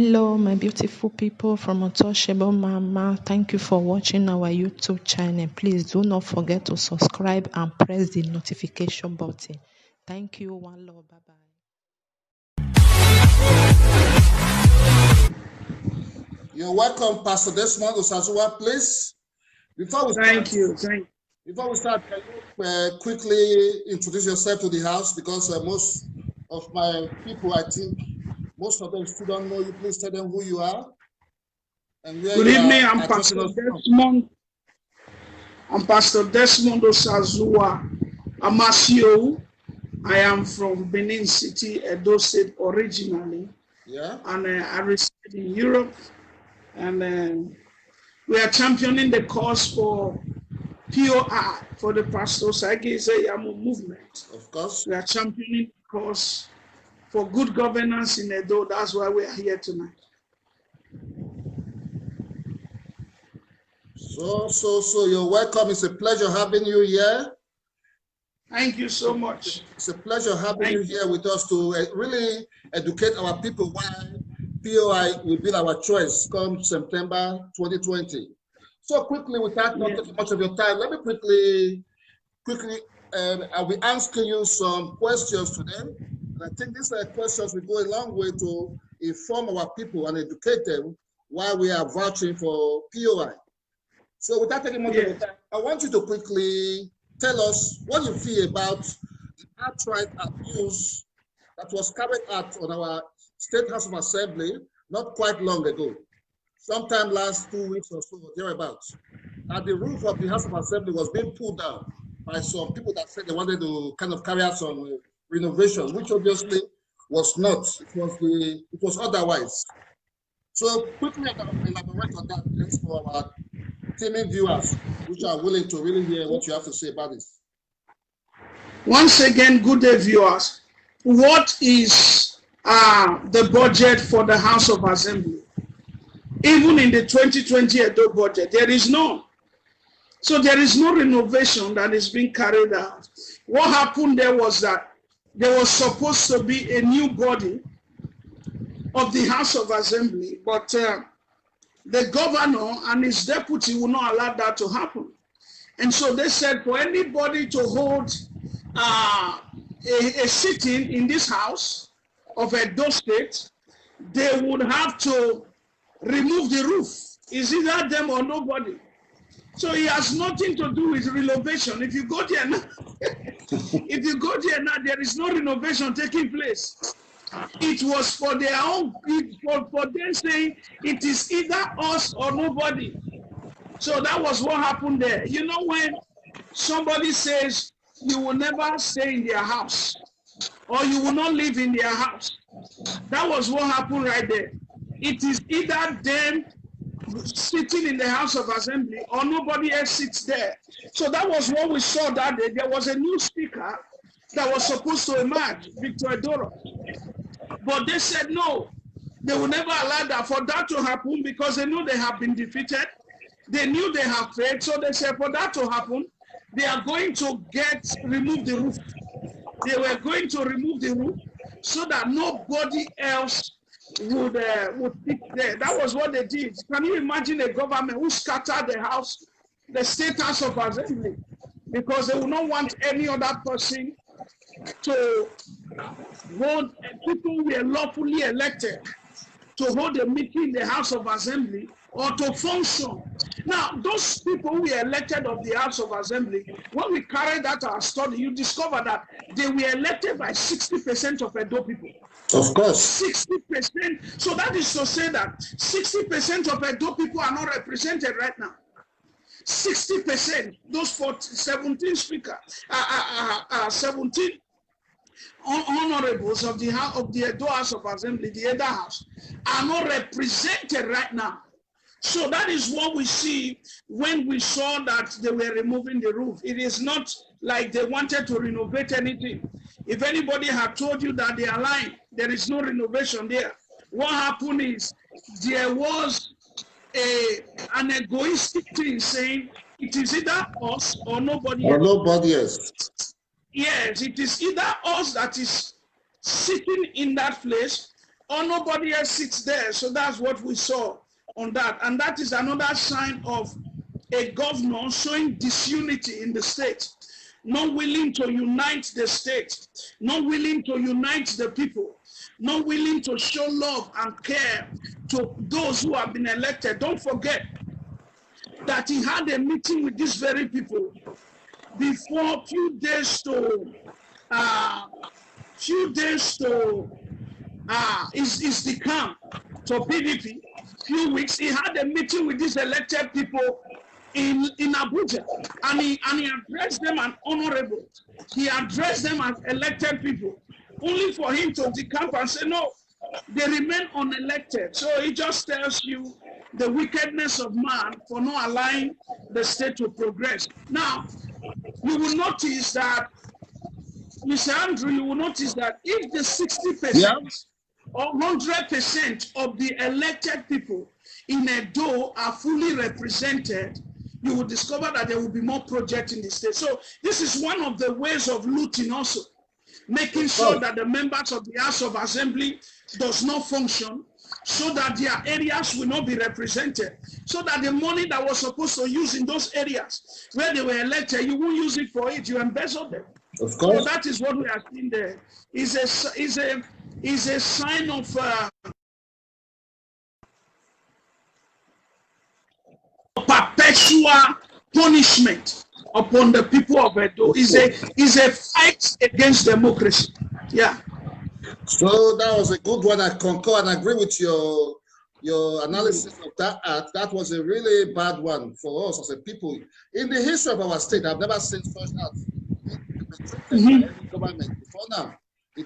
Hello, my beautiful people from Untouchable Mama. Thank you for watching our YouTube channel. Please do not forget to subscribe and press the notification button. Thank you. One love. Bye-bye. You're welcome, Pst Desmond, osazuwa, please. Before we Thank you. Before we start, can you quickly introduce yourself to the house? Because most of my people, I think, most of them still don't know you. Please tell them who you are and where Good you evening. are. I'm Pst Desmond. I'm Pst Desmond Osazuwa, Amasihohu. I am from Benin City, Edo State originally. Yeah. And I reside in Europe. And we are championing the cause for POI, for the Pastor Yamu movement. Of course. We are championing the cause for good governance in Edo. That's why we are here tonight. So you're welcome. It's a pleasure having you here. Thank you so much. It's a pleasure having you here with us to really educate our people why POI will be our choice come September 2020. So quickly, without not taking much of your time, let me quickly, I'll be asking you some questions today. And I think these questions will go a long way to inform our people and educate them why we are vouching for POI. So without taking much of your time, I want you to quickly tell us what you feel about the outright abuse that was carried out on our State House of Assembly not quite long ago, sometime last 2 weeks or so, thereabouts. And the roof of the House of Assembly was being pulled down by some people that said they wanted to kind of carry out some renovation, which obviously was not. It was otherwise. So quickly elaborate on that, please, for our teaming viewers, which are willing to really hear what you have to say about this. Once again, good day, viewers. What is the budget for the House of Assembly? Even in the 2020 Edo budget, there is none. So there is no renovation that is being carried out. What happened there was that there was supposed to be a new body of the House of Assembly, but the governor and his deputy will not allow that to happen. And so they said for anybody to hold a sitting in this house of Edo State, they would have to remove the roof. Is either them or nobody. So it has nothing to do with renovation. If you go there now, there is no renovation taking place. It was for their own, for them saying it is either us or nobody. So that was what happened there. You know, when somebody says you will never stay in their house or you will not live in their house, that was what happened right there. It is either them sitting in the House of Assembly or nobody else sits there. So that was what we saw that day. There was a new speaker that was supposed to emerge, Victor Edoro. But they said no, they will never allow that for that to happen because they know they have been defeated. They knew they have failed. So they said for that to happen, they are going to remove the roof. They were going to remove the roof so that nobody else would sit there. That was what they did. Can you imagine a government who scattered the house, the State House of Assembly, because they would not want any other person to hold, people who were lawfully elected to hold a meeting in the House of Assembly or to function. Now, those people who were elected of the House of Assembly, when we carried out our study, you discover that they were elected by 60% of Edo people. Of course. 60%. So that is to say that 60% of Edo people are not represented right now. 60%, those 17 speakers, 17 honorables of the Edo House of Assembly, the Edo House, are not represented right now. So that is what we see when we saw that they were removing the roof. It is not like they wanted to renovate anything. If anybody had told you that they are lying, there is no renovation there. What happened is there was an egoistic thing saying it is either us or nobody else. Or nobody else. Yes, it is either us that is sitting in that place or nobody else sits there. So that's what we saw on that. And that is another sign of a governor showing disunity in the state, not willing to unite the state, not willing to unite the people, not willing to show love and care to those who have been elected. Don't forget that he had a meeting with these very people before few days to is the camp to PDP. Few weeks he had a meeting with these elected people in Abuja, and he addressed them as honorable. He addressed them as elected people, only for him to decamp and say no, they remain unelected. So it just tells you the wickedness of man for not allowing the state to progress. Now, you will notice that, Mr. Andrew, you will notice that if the 60% or 100% of the elected people in Edo are fully represented, you will discover that there will be more projects in the state. So this is one of the ways of looting also, making sure that the members of the House of Assembly does not function, so that their areas will not be represented, so that the money that was supposed to use in those areas where they were elected, you won't use it for it, you embezzle them. Of course. So that is what we are seeing there. Is a sign of perpetual punishment upon the people of Edo. Is a fight against democracy. Yeah. So that was a good one. I concur and agree with your analysis of that act. That was a really bad one for us as a people. In the history of our state, I've never seen such acts in government before now.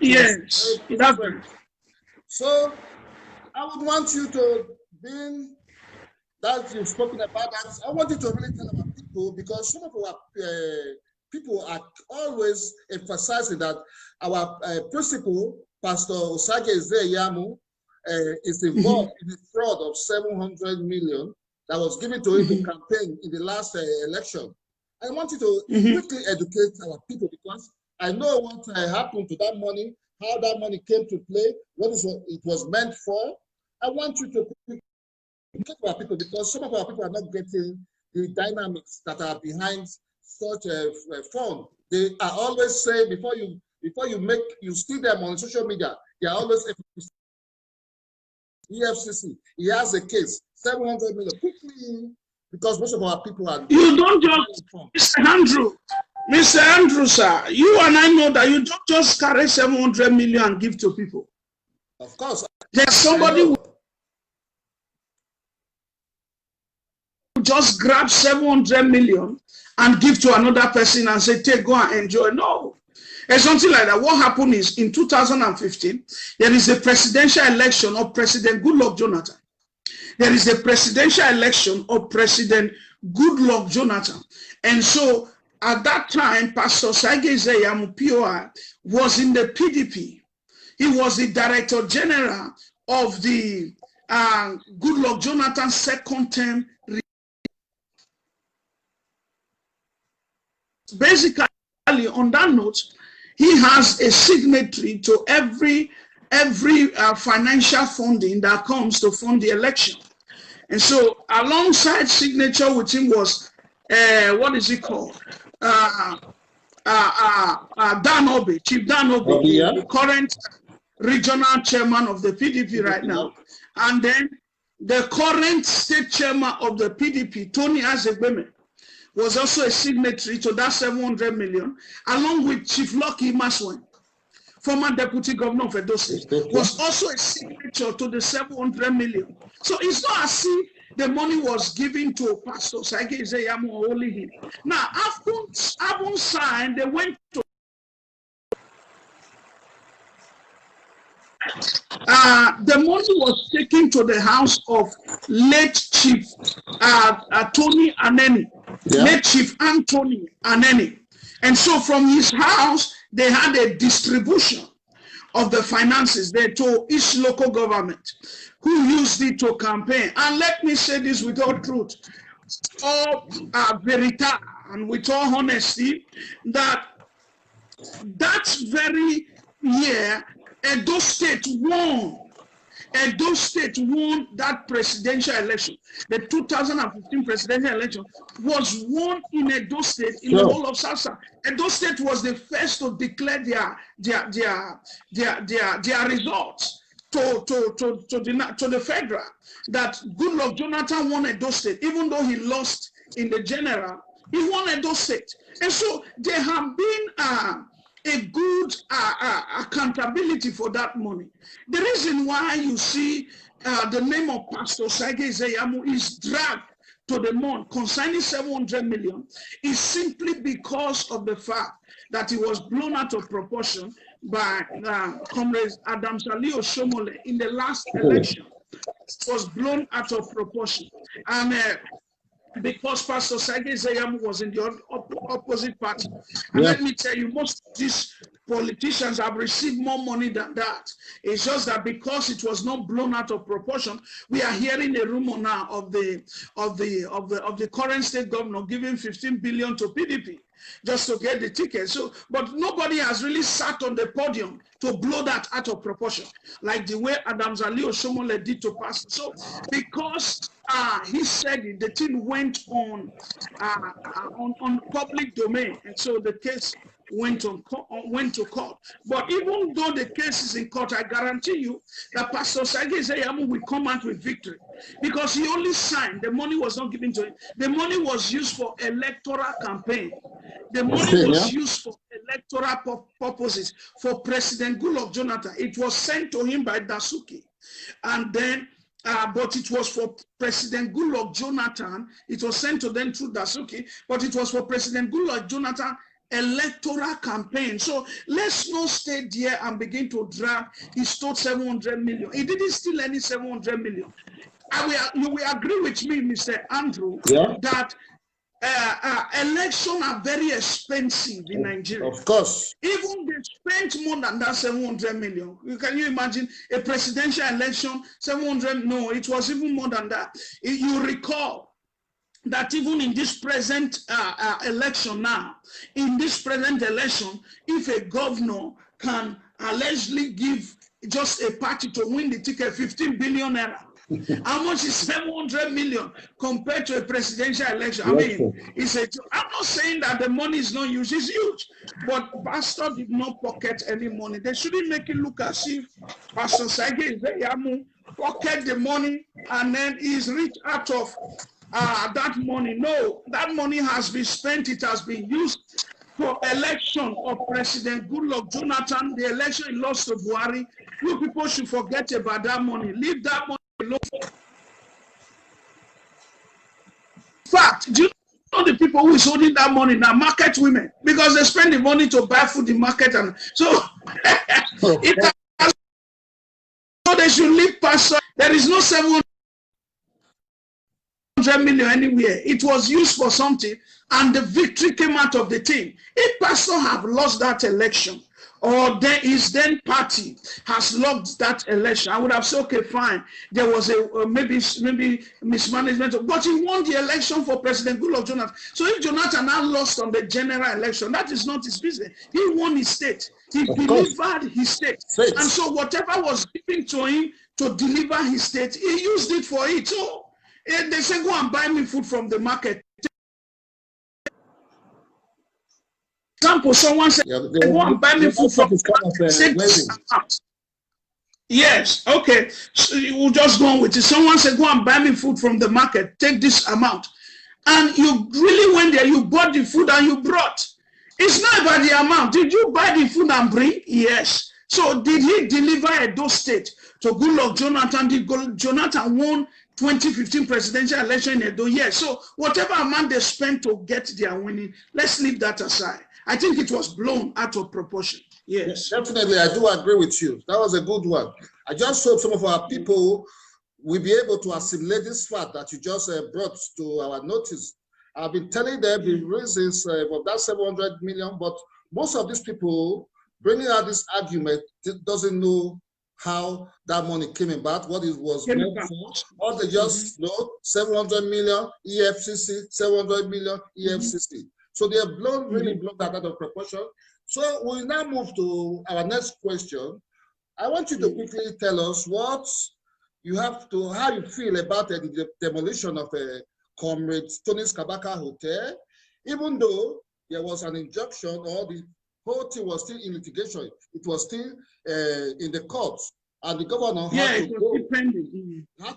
Yes, that's right. So I would want you to, being that you've spoken about that, I want you to really tell our people, because some of our people are always emphasizing that our principal, Pastor Osazuwa, is involved in the fraud of 700 million that was given to him in campaign in the last election. I want you to quickly educate our people, because I know what happened to that money, how that money came to play, what it was meant for. I want you to educate our people, because some of our people are not getting the dynamics that are behind such a fund. They are always saying, before you see them on social media, they are always EFCC. He has a case, 700 million. Quickly, because most of our people are. You don't just, Mr. Andrew, sir, you and I know that you don't just carry 700 million and give to people. Of course. There's somebody who just grab 700 million and give to another person and say, take, go and enjoy. No. It's something like that. What happened is, in 2015, there is a presidential election of President Goodluck Jonathan. There is a presidential election of President Goodluck Jonathan. And so, at that time, Pastor Osazuwa POI was in the PDP. He was the Director General of the Goodluck Jonathan second term. Basically, on that note, he has a signatory to every financial funding that comes to fund the election. And so, alongside signature with him was, what is it called? Dan Obi, Chief Dan Obi, the current regional chairman of the PDP right now. And then the current state chairman of the PDP, Tony Azegbeme, was also a signatory to that 700 million, along with Chief Lucky Maswen, former deputy governor of Edo State, was also a signature to the 700 million. So it's not as if the money was given to Pastor Osazuwa or only him. Now, after signed, they went to the money was taken to the house of late Chief Tony Aneni, late Chief Anthony Aneni. And so from his house, they had a distribution of the finances there to each local government, who used it to campaign. And let me say this with all truth, all verita, and with all honesty, that very year, Edo State won Edo State won that presidential election. The 2015 presidential election was won in Edo State in the whole of South. Edo State was the first to declare their results to the federal, that Goodluck Jonathan won Edo State, even though he lost in the general, he won Edo State. And so there have been a good accountability for that money. The reason why you see the name of Pastor Sage Zeyamu is dragged to the mud concerning 700 million is simply because of the fact that it was blown out of proportion by Comrade Adam Salio Shomole in the last election. It was blown out of proportion. And because Pastor Sage Zayam was in the opposite party. And let me tell you, most of these politicians have received more money than that. It's just that because it was not blown out of proportion, we are hearing a rumor now of the current state governor giving 15 billion to PDP just to get the ticket. So, but nobody has really sat on the podium to blow that out of proportion, like the way Adam Zalio Shomole did to Pastor. So, because he said it, the thing went on public domain, and so the case went to court. But even though the case is in court, I guarantee you that Pastor Sage Zeyamu will come out with victory, because he only signed. The money was not given to him. The money was used for electoral campaign. The money was used for electoral purposes for President Goodluck Jonathan. It was sent to him by Dasuki, and then but it was for President Goodluck Jonathan. It was sent to them through Dasuki, but it was for President Goodluck Jonathan electoral campaign. So let's not stay there and begin to drag. He stole 700 million. He didn't steal any 700 million. You will agree with me, Mr. Andrew, that elections are very expensive in Nigeria. Of course. Even they spent more than that 700 million. Can you imagine a presidential election, 700? No, it was even more than that. You recall that even in this present election now, if a governor can allegedly give just a party to win the ticket 15 billion naira, how much is 700 million compared to a presidential election? I mean, I'm not saying that the money is not used, it's huge, but Pastor did not pocket any money. They shouldn't make it look as if Pastor Sage Zeyamu pocket the money and then he's rich out of that money. No, that money has been spent. It has been used for election of President Goodluck Jonathan. The election he lost to Buhari. You people should forget about that money. Leave that money alone. In fact, do you know the people who is holding that money now? Market women, because they spend the money to buy food in market, and so so they should leave Pastor. There is no 700 million anywhere. It was used for something, and the victory came out of the thing. If Pastor have lost that election, or his then party has lost that election, I would have said, okay, fine. There was a maybe mismanagement, but he won the election for President Goodluck Jonathan. So if Jonathan now lost on the general election, that is not his business. He won his state. He delivered his state. And so whatever was given to him to deliver his state, he used it for it. So they say, go and buy me food from the market. Example, someone said, go and buy me food from the market. Yes, okay. So we'll just go on with it. Someone said, go and buy me food from the market. Take this amount. And you really went there, you bought the food and you brought. It's not about the amount. Did you buy the food and bring? Yes. So did he deliver Edo State to Goodluck Jonathan? Did Jonathan won 2015 presidential election in Edo? Yes. So whatever amount they spent to get their winning, let's leave that aside. I think it was blown out of proportion. Yes. Definitely, I do agree with you. That was a good one. I just hope some of our people will be able to assimilate this fact that you just brought to our notice. I've been telling them the reasons of that 700 million, but most of these people bringing out this argument doesn't know how that money came about, what it was meant for. Or they just know 700 million EFCC, 700 million EFCC. So they have really blown that out of proportion. So we'll now move to our next question. I want you to quickly tell us what you have to, how you feel about the demolition of Comrade Tony's Kabaka Hotel, even though there was an injunction or the whole thing was still in litigation, it was still in the courts, and the governor had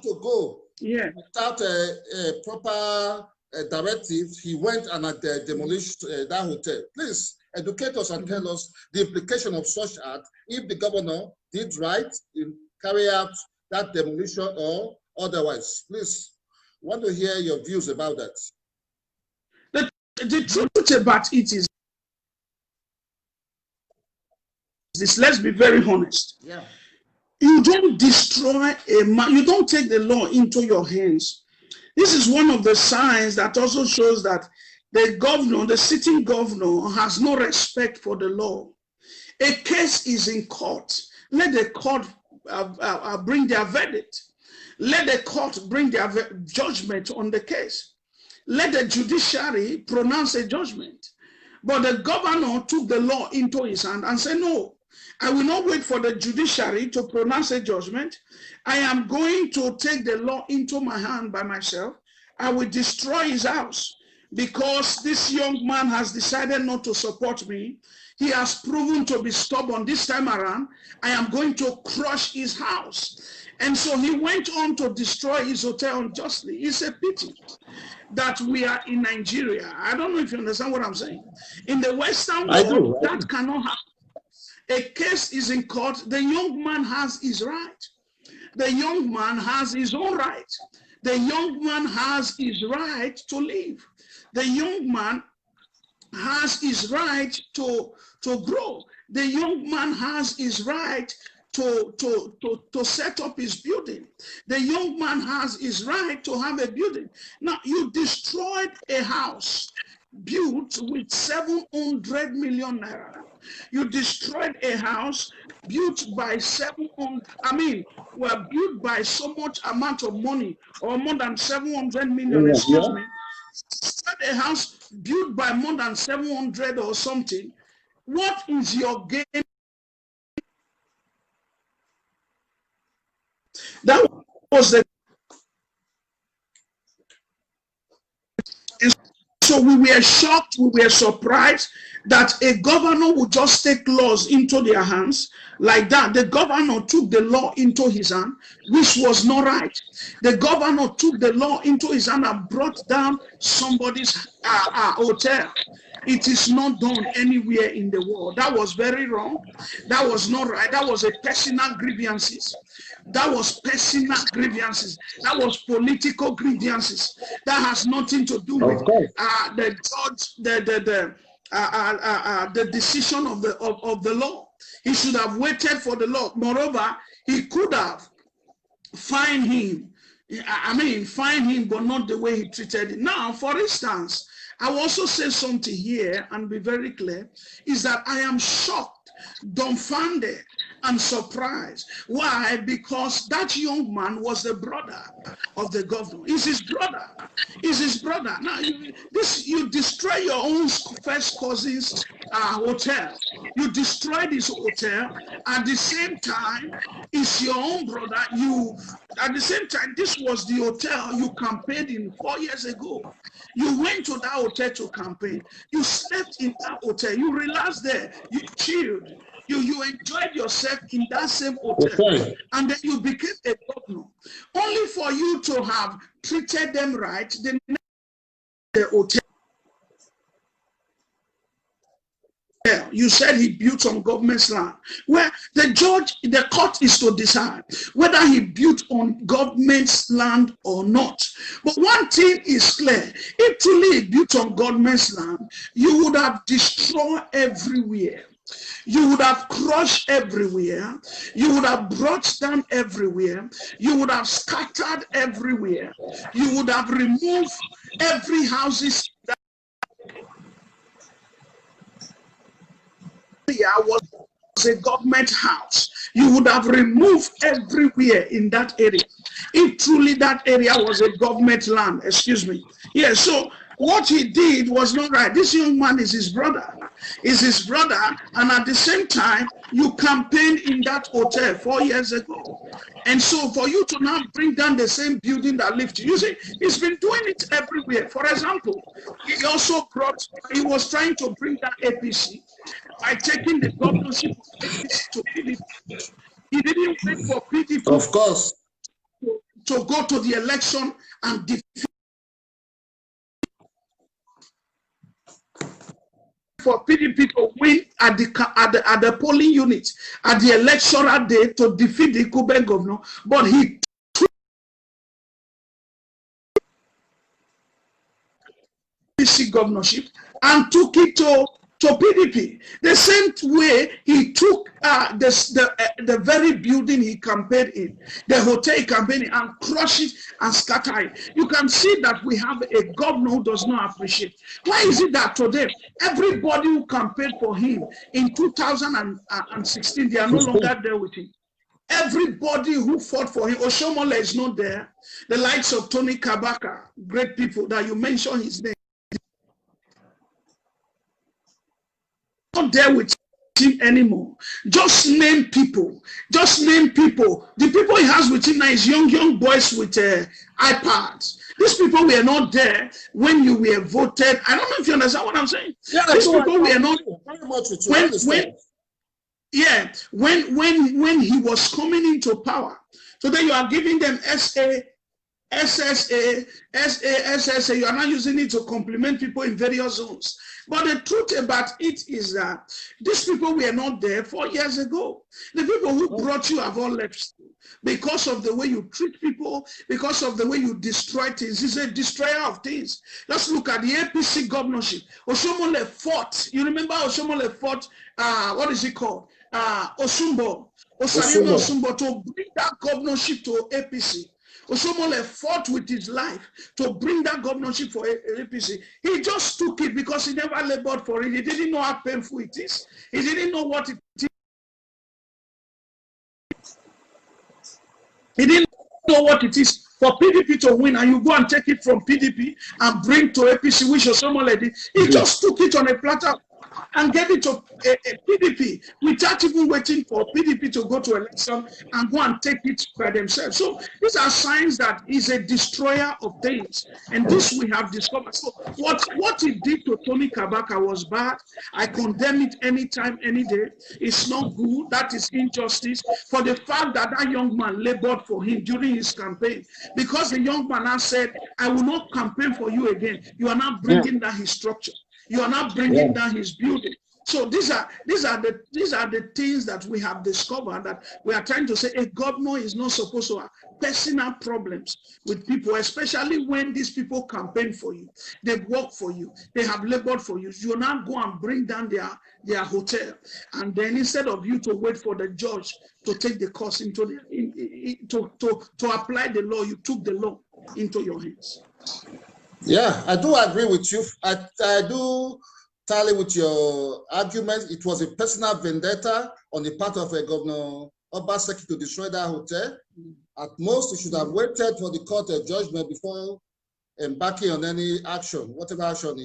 to go. Yeah. Without a proper directive, he went and demolished that hotel. Please educate us and tell us the implication of such act, if the governor did right in carry out that demolition or otherwise. Please, want to hear your views about that. The truth about it is this, let's be very honest. Yeah. You don't destroy a man, you don't take the law into your hands. This is one of the signs that also shows that the governor, the sitting governor, has no respect for the law. A case is in court. Let the court bring their verdict. Let the court bring their judgment on the case. Let the judiciary pronounce a judgment. But the governor took the law into his hand and said, no, I will not wait for the judiciary to pronounce a judgment. I am going to take the law into my hand by myself. I will destroy his house because this young man has decided not to support me. He has proven to be stubborn this time around. I am going to crush his house. And so he went on to destroy his hotel unjustly. It's a pity that we are in Nigeria. I don't know if you understand what I'm saying. In the Western world, that cannot happen. A case is in court. The young man has his right. The young man has his own right. The young man has his right to live. The young man has his right to grow. The young man has his right to set up his building. The young man has his right to have a building. Now, you destroyed a house built with 700 million naira. You destroyed a house built by built by so much amount of money, or more than 700 million, excuse me. A house built by more than 700 or something. What is your gain? That was the. So we were shocked, we were surprised that a governor would just take laws into their hands like that. The governor took the law into his hand, which was not right. The governor took the law into his hand and brought down somebody's hotel. It is not done anywhere in the world. That was very wrong. That was not right. That was a personal grievances. That was personal grievances. That was political grievances. That has nothing to do with the judge, the decision of the law. He should have waited for the law. Moreover, he could have fined him. Fine him, but not the way he treated it. Now, for instance, I will also say something here and be very clear, is that I am shocked, dumbfounded, and surprised. Why? Because that young man was the brother of the governor. He's his brother. He's his brother. Now, you destroy your own first cousin's hotel. You destroyed his hotel. At the same time, it's your own brother. At the same time, this was the hotel you campaigned in 4 years ago. You went to that hotel to campaign. You slept in that hotel. You relaxed there. You chilled. You enjoyed yourself in that same hotel. And then you became a governor. Only for you to have treated them right, the hotel. You said he built on government's land. Where the court is to decide whether he built on government's land or not. But one thing is clear. If truly he built on government's land, you would have destroyed everywhere. You would have crushed everywhere. You would have brought down everywhere. You would have scattered everywhere. You would have removed every houses that was a government house. You would have removed everywhere in that area. If truly that area was a government land, excuse me. Yeah, so what he did was not right. This young man is his brother. And at the same time, you campaigned in that hotel 4 years ago. And so for you to now bring down the same building that lifted you, see, he's been doing it everywhere. For example, he was trying to bring down APC by taking the governorship of APC to PDP. He didn't wait for PDP, of course, to go to the election and defeat for PDP to win at the polling unit at the electoral day to defeat the Cuban governor, but he took the governorship and took it to PDP. The same way he took the very building he campaigned in, the hotel he campaigned in, and crushed it and scatter it. You can see that we have a governor who does not appreciate. Why is it that today, everybody who campaigned for him in 2016, they are no longer there with him? Everybody who fought for him, Oshiomhole is not there. The likes of Tony Kabaka, great people that you mentioned his name, not there with him anymore. Just name people. The people he has with him now is young boys with iPads. These people were not there when you were voted. I don't know if you understand what I'm saying. Yeah, these people were not very much with you. when he was coming into power. So then you are giving them SSA. You are not using it to compliment people in various zones. But the truth about it is that these people were not there 4 years ago. The people who brought you have all left because of the way you treat people, because of the way you destroy things. He's a destroyer of things. Let's look at the APC governorship. Oshiomhole fought. You remember Oshiomhole fought, what is it called? Osumbo to bring that governorship to APC. Oshiomhole fought with his life to bring that governorship for APC. He just took it because he never labored for it. He didn't know how painful it is. He didn't know what it is. He didn't know what it is for PDP to win, and you go and take it from PDP and bring to APC, which Oshiomhole did. He just took it on a platter and gave it to PDP without even waiting for PDP to go to election and go and take it by themselves. So these are signs that he's a destroyer of things, and this we have discovered. So what he did to Tony Kabaka was bad. I condemn it anytime, any day. It's not good. That is injustice for the fact that that young man labored for him during his campaign, because the young man has said, I will not campaign for you again. You are not bringing down his structure. You are not bringing down his building. So these are the things that we have discovered, that we are trying to say a governor is not supposed to have personal problems with people, especially when these people campaign for you, they work for you, they have labored for you. You now go and bring down their hotel, and then instead of you to wait for the judge to take the course into to apply the law, you took the law into your hands. Yeah, I do agree with you. I do tally with your argument. It was a personal vendetta on the part of Governor Obaseki to destroy that hotel. At most, he should have waited for the court judgment before embarking on any action, whatever action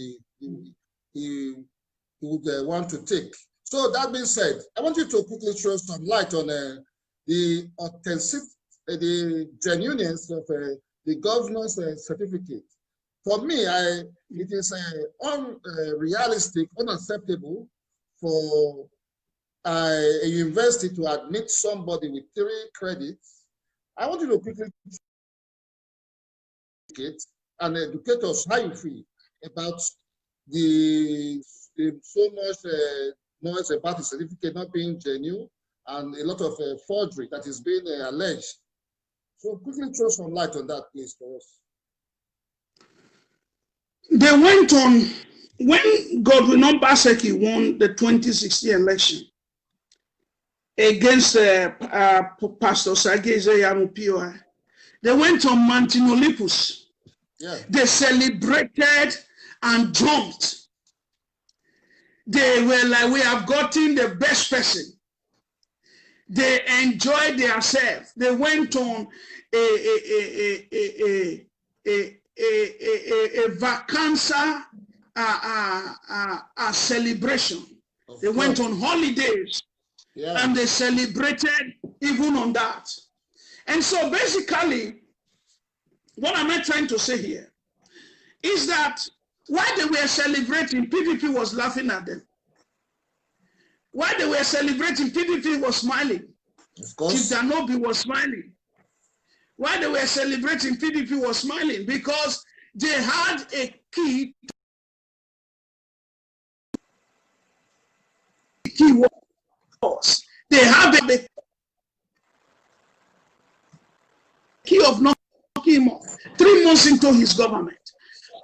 he would want to take. So that being said, I want you to quickly throw some light on the authenticity, the genuineness of the governor's certificate. For me, it is unrealistic, unacceptable for a university to admit somebody with 3 credits. I want you to quickly and educate us how you feel about the so much noise about the certificate not being genuine and a lot of forgery that is being alleged. So quickly throw some light on that, please, for us. They went on, when Governor Obaseki won the 2016 election against Pastor Sageze Yamu, they went on Mountain Olympus. Yeah. They celebrated and jumped. They were like, we have gotten the best person. They enjoyed themselves. They went on a a vacanza celebration. They went on holidays, and they celebrated even on that. And so basically, what am I trying to say here is that while they were celebrating, PDP was laughing at them. While they were celebrating, PDP was smiling. Of course. Chief Danobi was smiling. While they were celebrating, PDP was smiling because they had a key. Key was they have the key of knocking him off 3 months into his government,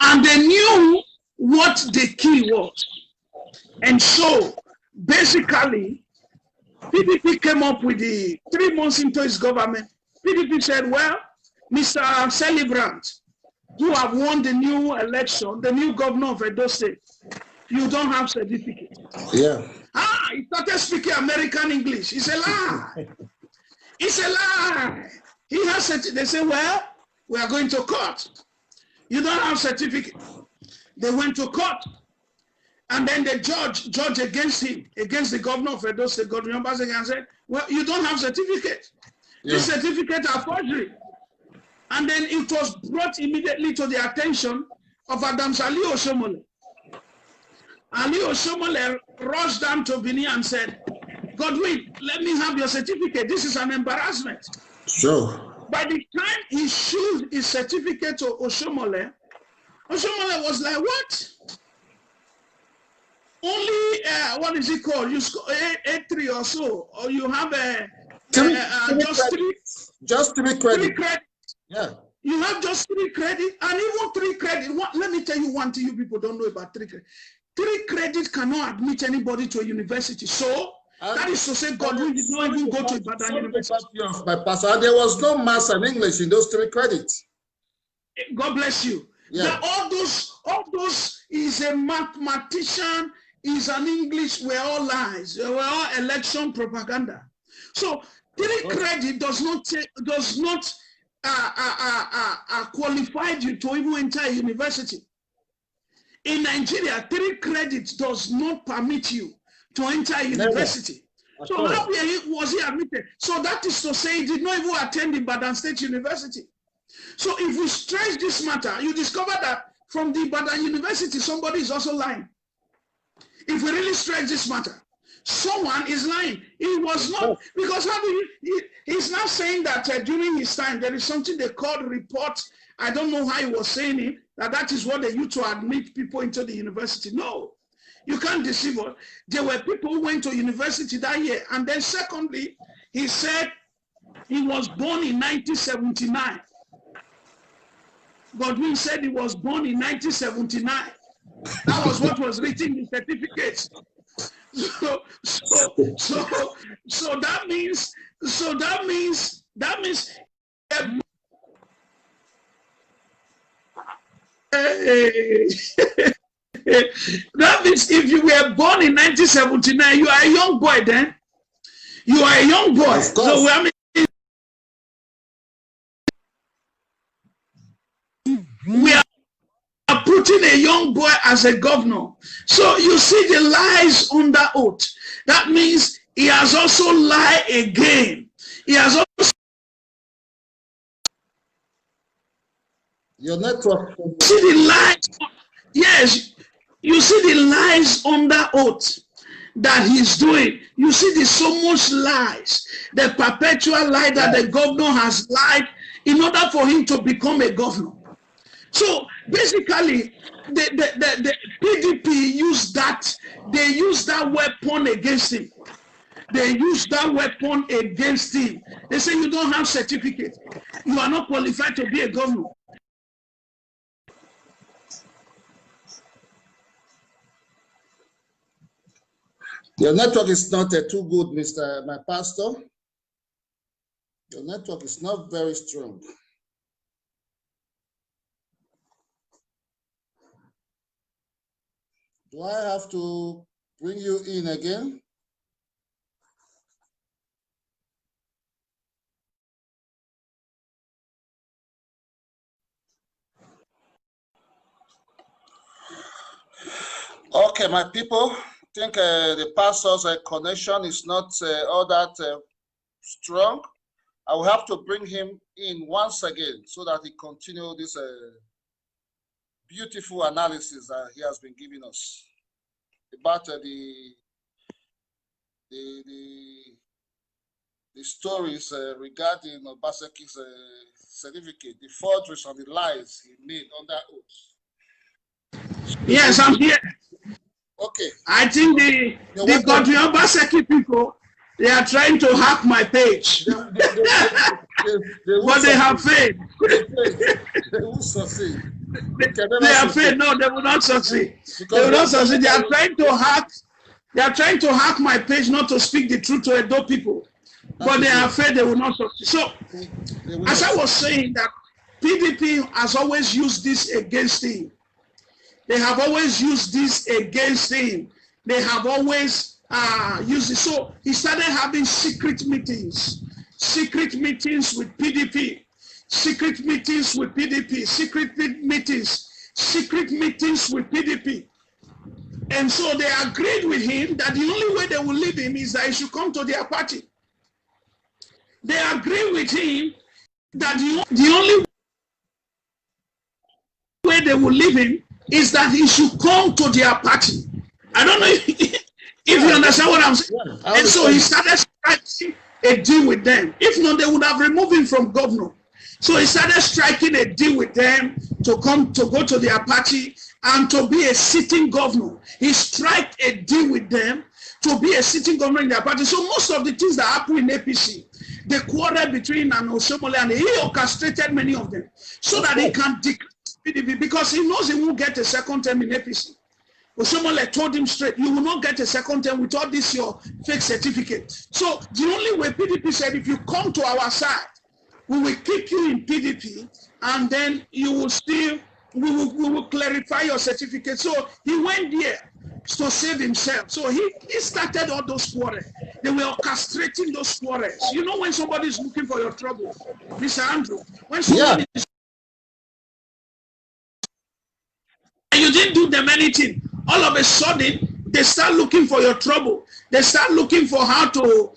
and they knew what the key was. And so basically, PDP came up with the 3 months into his government. PDP said, well, Mr. Celebrant, you have won the new election, the new governor of Edo State. You don't have certificate. Yeah. He started speaking American English. It's a lie. It's a lie. He has certificate. They say, well, we are going to court. You don't have certificate. They went to court. And then the judge against him, against the governor of Edo State, Governor Amasihohu, said, well, you don't have certificate. This certificate are forgery. And then it was brought immediately to the attention of Adams Ali Oshomole. Ali Oshomole rushed down to Benin and said, Godwin, let me have your certificate. This is an embarrassment. Sure. By the time he showed his certificate to Oshomole, Oshomole was like, what? Only, what is it called? You score A3 or so, or you have just three credits. 3 credits. Yeah. You have just 3 credits, and even 3 credits. Let me tell you one thing you people don't know about 3 credits. 3 credits cannot admit anybody to a university. So that is to say, Godwin did not even go to Ibadan University. My pastor, there was no maths and English in those 3 credits. God bless you. Yeah. All those is a mathematician, is an English, were all lies. They were all election propaganda. So 3 credit does not qualify you to even enter a university. In Nigeria, 3 credits does not permit you to enter a university. So how was he admitted? So that is to say, he did not even attend Ibadan State University. So if we stretch this matter, you discover that from the Ibadan University, somebody is also lying. If we really stretch this matter, someone is lying. He was not, because how do you, he's now saying that during his time, there is something they called report. I don't know how he was saying it, that is what they used to admit people into the university. No, you can't deceive us. There were people who went to university that year. And then secondly, he said he was born in 1979. Godwin said he was born in 1979. That was what was written in the certificates. So that means that means that means if you were born in 1979, you are a young boy then. You are a young boy. So we are putting a young boy as a governor. So you see the lies under oath. That means he has also lied again. He has also your network. See the lies. Yes, you see the lies under oath that he's doing. You see the so much lies, the perpetual lie that the governor has lied in order for him to become a governor. So basically, the PDP used that. They used that weapon against him. They used that weapon against him. They say you don't have certificate. You are not qualified to be a governor. Your network is not too good, my pastor. Your network is not very strong. Do I have to bring you in again? Okay, my people, I think the pastor's connection is not all that strong. I will have to bring him in once again so that he continue this beautiful analysis that he has been giving us about the stories regarding Obaseki's certificate, the forgeries and the lies he made under oath. Yes, I'm here. Okay. I think the Godwin Obaseki people, they are trying to hack my page. But they have failed. They will succeed. They have failed. No, they will not succeed. They will not succeed. They are trying to hack. They are trying to hack my page not to speak the truth to Edo people. But they are afraid they will not succeed. So, as I was saying, that PDP has always used this against him. They have always used this against him. They have always used it. So he started having secret meetings with PDP, secret meetings with PDP, secret meetings with PDP. And so they agreed with him that the only way they will leave him is that he should come to their party. They agreed with him that the only way they will leave him is that he should come to their party. I don't know if you understand what I'm saying. Yeah, and so he started striking a deal with them. If not, they would have removed him from governor. So he started striking a deal with them to go to their party and to be a sitting governor. He struck a deal with them to be a sitting governor in their party. So most of the things that happen in APC, the quarrel between Oshiomhole and he orchestrated many of them so that he can declare PDP, because he knows he won't get a second term in APC. Oshiomhole told him straight, you will not get a second term without this your fake certificate. So the only way PDP said, if you come to our side, we will keep you in PDP, and then you will still, we will clarify your certificate. So he went there to save himself. So he started all those quarrels. They were orchestrating those quarrels. You know, when somebody is looking for your trouble, Mr. Andrew, when somebody is, and you didn't do them anything, all of a sudden they start looking for your trouble. They start looking for how to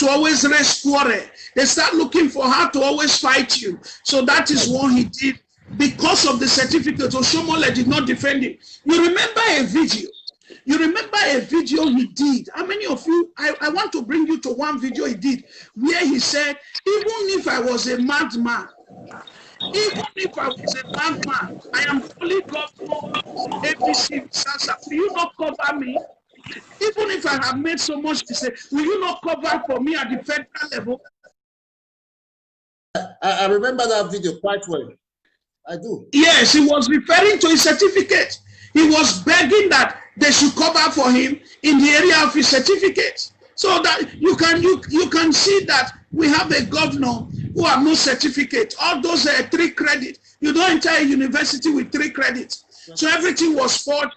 always raise quarrel. They start looking for how to always fight you. So that is what he did. Because of the certificate, Oshiomhole did not defend him. You remember a video? You remember a video he did? How many of you? I want to bring you to one video he did where he said, even if I was a madman, even if I was a madman, I am fully governor APC Sasa. Will you not cover me? Even if I have made so much mistake, will you not cover for me at the federal level? I remember that video quite well. I do. Yes, he was referring to his certificate. He was begging that they should cover for him in the area of his certificate. So that you can see that we have a governor who have no certificate. All those 3 credits. You don't enter a university with 3 credits. So everything was forged.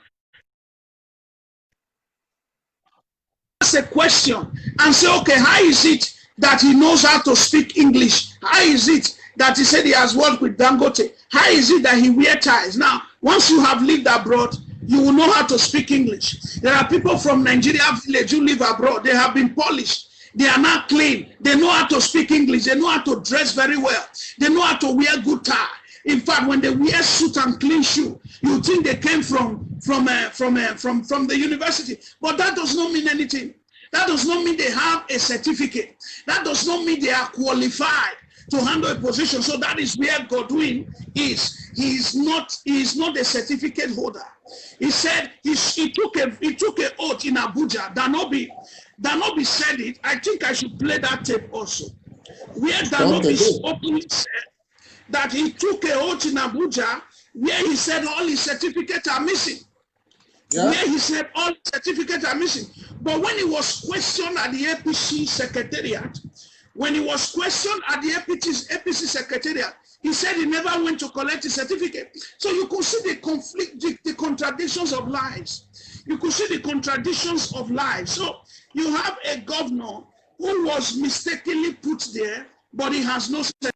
Ask a question and say, okay, how is it that he knows how to speak English? How is it that he said he has worked with Dangote? How is it that he wears ties? Now, once you have lived abroad, you will know how to speak English. There are people from Nigeria village who live abroad. They have been polished. They are not clean. They know how to speak English. They know how to dress very well. They know how to wear good tie. In fact, when they wear suit and clean shoe, you think they came from the university. But that does not mean anything. That does not mean they have a certificate. That does not mean they are qualified to handle a position. So that is where Godwin is. He is not a certificate holder. He said he took an oath in Abuja. Danobi said it. I think I should play that tape also. Where Danobi openly said that he took an oath in Abuja where he said all his certificates are missing. Yeah. Where he said all certificates are missing. But when he was questioned at the APC secretariat, secretariat, he said he never went to collect his certificate. So you could see the conflict, the contradictions of lies. You could see the contradictions of lies. So you have a governor who was mistakenly put there, but he has no certificate.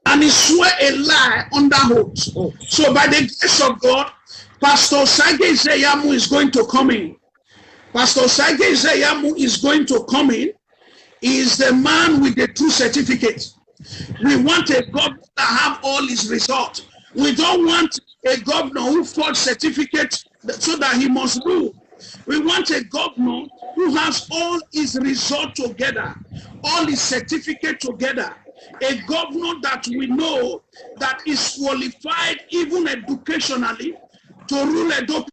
And swear a lie under oath. Oh. So by the grace of God, Pastor Sage Izeyamu is going to come in. Pastor Sage Izeyamu is going to come in. He is the man with the true certificate. We want a governor that have all his results. We don't want a governor who forged certificate so that he must rule. We want a governor who has all his results together, all his certificate together. A governor that we know that is qualified even educationally to rule Edo.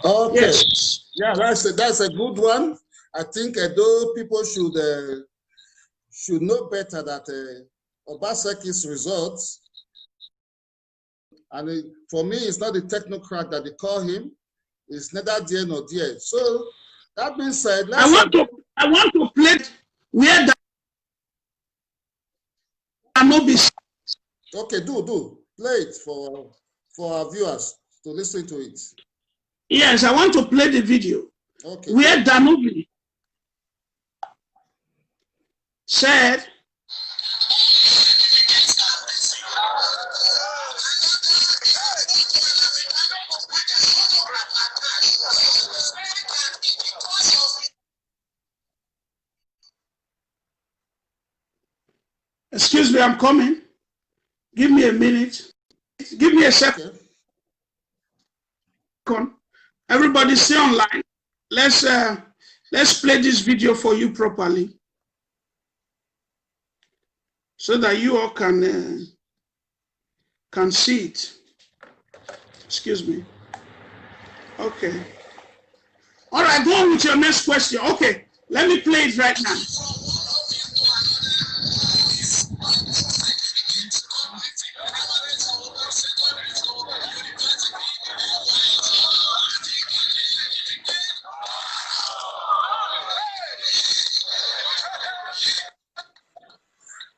Okay. Yes. Yeah, that's a good one. I think Edo people should know better that Obaseki's results, and for me, it's not the technocrat that they call him. It's neither there nor there. So that being said, I want to play where that cannot be. Okay, do play it for our viewers to listen to it. Yes, I want to play the video. Okay. Where Danubi said, excuse me, I'm coming. Give me a minute. Give me a second. Okay. Everybody stay online. Let's play this video for you properly, so that you all can see it. Excuse me. Okay. All right, go on with your next question. Okay, let me play it right now.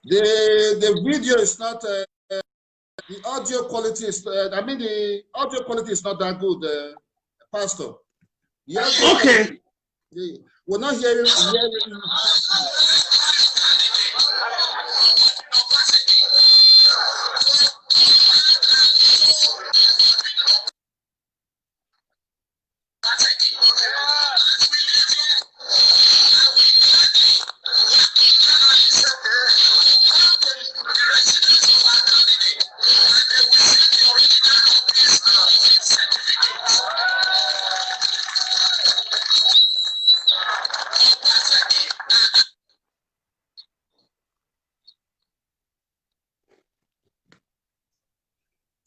The video is not, the audio quality is, the audio quality is not that good, Pastor. Okay. We're not hearing.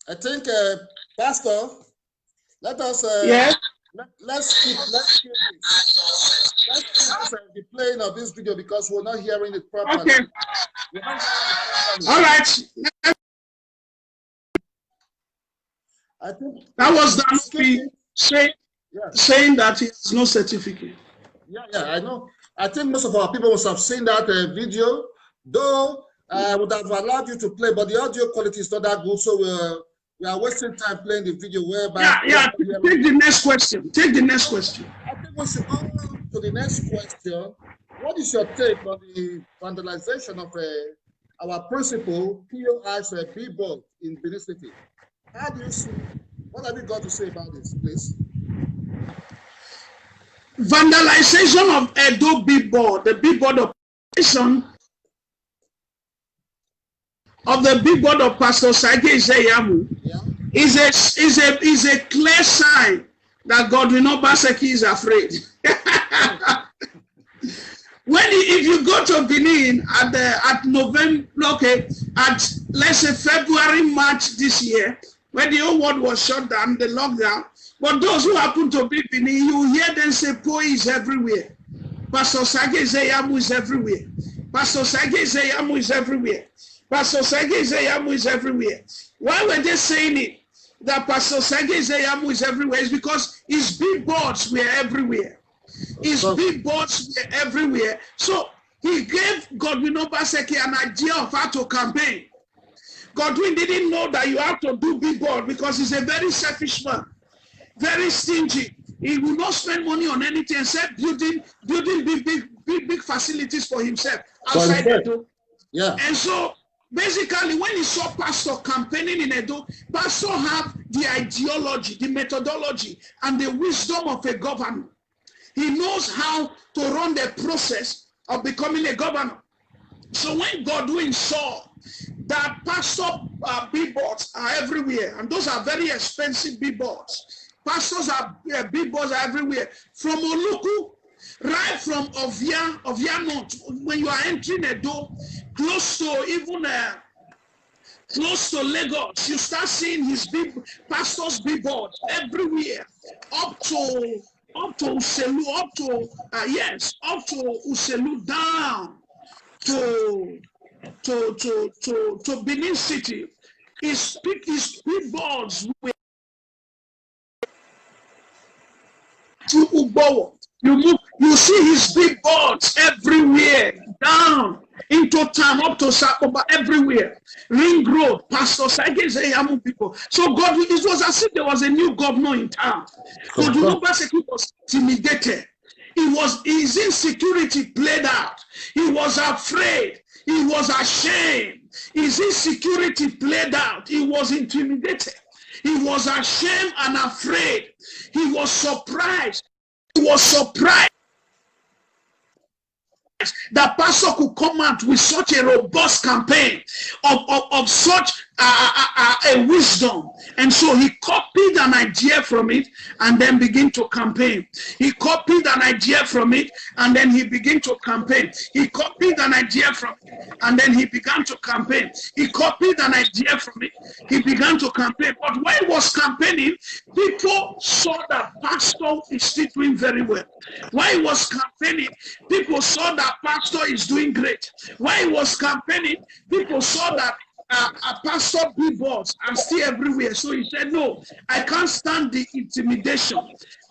I think, Pastor, let us yes. Let's keep the playing of this video because we're not hearing it properly. Okay. All right. I think that was Danubi saying that he has no certificate. Yeah, I know. I think most of our people must have seen that video, though I would have allowed you to play, but the audio quality is not that good, so we are wasting time playing the video whereby. Yeah. Take the next question. Take the next question. I think we should go to the next question. What is your take on the vandalization of our principal POI's billboard in Benin City? How do you see? What have you got to say about this, please? Vandalization of Edo billboard, the billboard of the billboard of Pastor Sage Izeyamu is a clear sign that Godwin Obaseki is afraid. If you go to Benin at November, okay, at let's say February, March this year, when the whole world was shut down, the lockdown, but those who happen to be Benin, you hear them say Poi is everywhere. Pastor Sage Izeyamu is everywhere. Pastor Sage Izeyamu is everywhere. Pastor Sage Izeyamu is everywhere. Why were they saying it? That Pastor Sage Izeyamu is everywhere is because his billboards were everywhere. His billboards were everywhere. So he gave Godwin Obaseki an idea of how to campaign. Godwin didn't know that you have to do billboard because he's a very selfish man, very stingy. He will not spend money on anything except building big facilities for himself outside Edo. Yeah. And so basically, when he saw pastor campaigning in Edo, pastor have the ideology, the methodology, and the wisdom of a governor. He knows how to run the process of becoming a governor. So when Godwin saw that pastor billboards are everywhere, and those are very expensive billboards. Pastors are billboards are everywhere, from Oluku, right from Ovia North. When you are entering Edo, close to even close to Lagos, you start seeing his pastors' billboards everywhere, up to Uselu, up to Uselu, down to Benin City. His billboards were to Ugbowo. You see his billboards everywhere, down into town, up to Sakoba, everywhere. Ring Road, Pastor Sagezeyamu people. So God, it was as if there was a new governor in town. God, you know, basically was intimidated. His insecurity played out. He was afraid. He was ashamed. His insecurity played out. He was intimidated. He was ashamed and afraid. He was surprised. He was surprised that pastor could come out with such a robust campaign of such a wisdom. And so he copied an idea from it and then began to campaign. He copied an idea from it and then he began to campaign. He copied an idea from it and then he began to campaign. He copied an idea from it. He began to campaign. But when he was campaigning, people saw that pastor is still doing very well. While he was campaigning, people saw that pastor is doing great. While he was campaigning, people saw that pastor billboards are still everywhere. So he said, no, I can't stand the intimidation.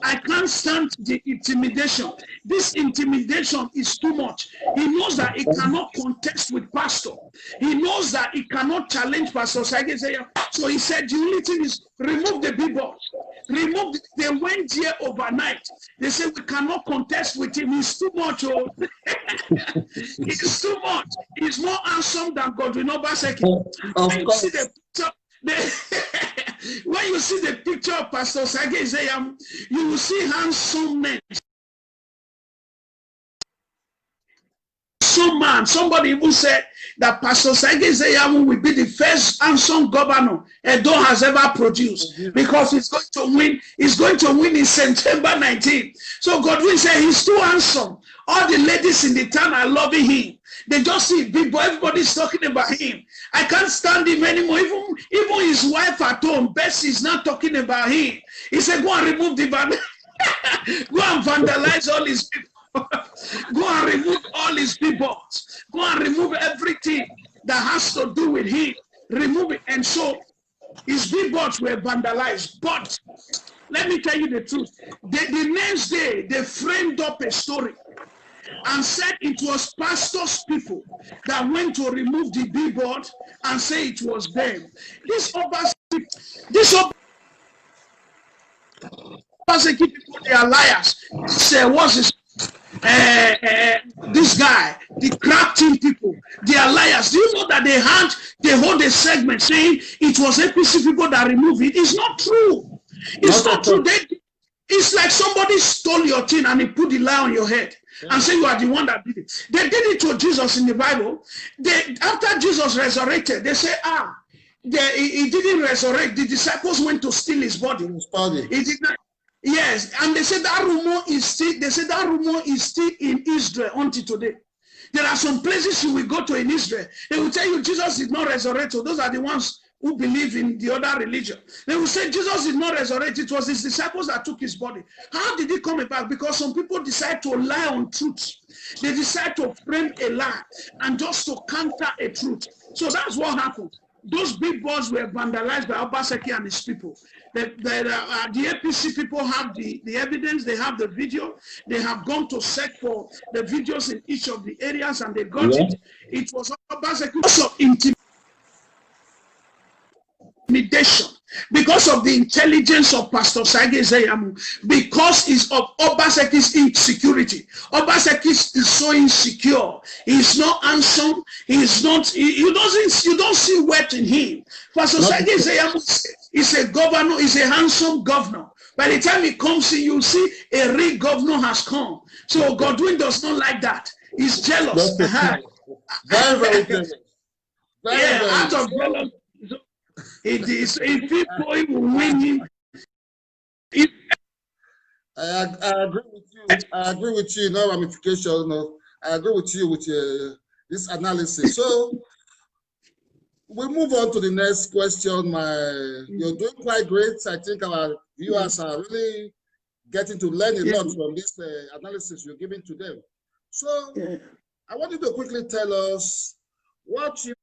I can't stand the intimidation. This intimidation is too much. He knows that he cannot contest with pastor. He knows that he cannot challenge Pastor Sagezeya. So he said, the only thing is remove the billboards. Remove. They went here overnight. They said, we cannot contest with him. He's too much. Oh. He's too much. He's more handsome than Godwin Obaseki. When you see the picture of Pastor Sagezeya, you will see handsomeness. Some man, somebody even said that Pastor Sagezeya will be the first handsome governor Edo has ever produced, because he's going to win. He's going to win in September 19. So Godwin said he's too handsome. All the ladies in the town are loving him. They just see big boy. Everybody's talking about him. I can't stand him anymore. Even his wife at home, Bessie, is not talking about him. He said, go and remove the van. Go and vandalize all his people. Go and remove all his billboards. Go and remove everything that has to do with him. Remove it. And so his billboards were vandalized. But let me tell you the truth. The next day, they framed up a story and said it was pastor's people that went to remove the billboard and say it was them. This people, they are liars. What's his this guy, the crack team people, they are liars. Do you know that they hold a segment saying it was APC people that removed it? It's not true. It's not true. It's like somebody stole your thing and he put the lie on your head and say you are the one that did it. They did it to Jesus in the Bible. After Jesus resurrected, they say, he didn't resurrect. The disciples went to steal his body. He did not. Yes, and they said that rumor is still in Israel until today. There are some places you will go to in Israel. They will tell you Jesus did not resurrect. So those are the ones who believe in the other religion. They will say Jesus did not resurrect. It was his disciples that took his body. How did he come back? Because some people decide to lie on truth. They decide to frame a lie and just to counter a truth. So that's what happened. Those big boards were vandalized by Obaseki and his people. The APC people have the evidence, they have the video, they have gone to search for the videos in each of the areas and they got it. It was Obaseki of intimidation. because of the intelligence of Pastor Sage Zeyamu, because it's of Obaseki's insecurity. Obaseki is so insecure. He's not handsome. He's not. You don't see wet in him. Pastor Sage Zeyamu is a governor. Is a handsome governor. By the time he comes in, you see a real governor has come. So Godwin does not like that. He's jealous. Very jealous. Out of jealousy. It is if people will win him. I agree with you. I agree with you. No ramification. No, I agree with you with this analysis. So we'll move on to the next question. You're doing quite great. I think our viewers are really getting to learn a lot from this analysis you're giving to them. So I want you to quickly tell us what you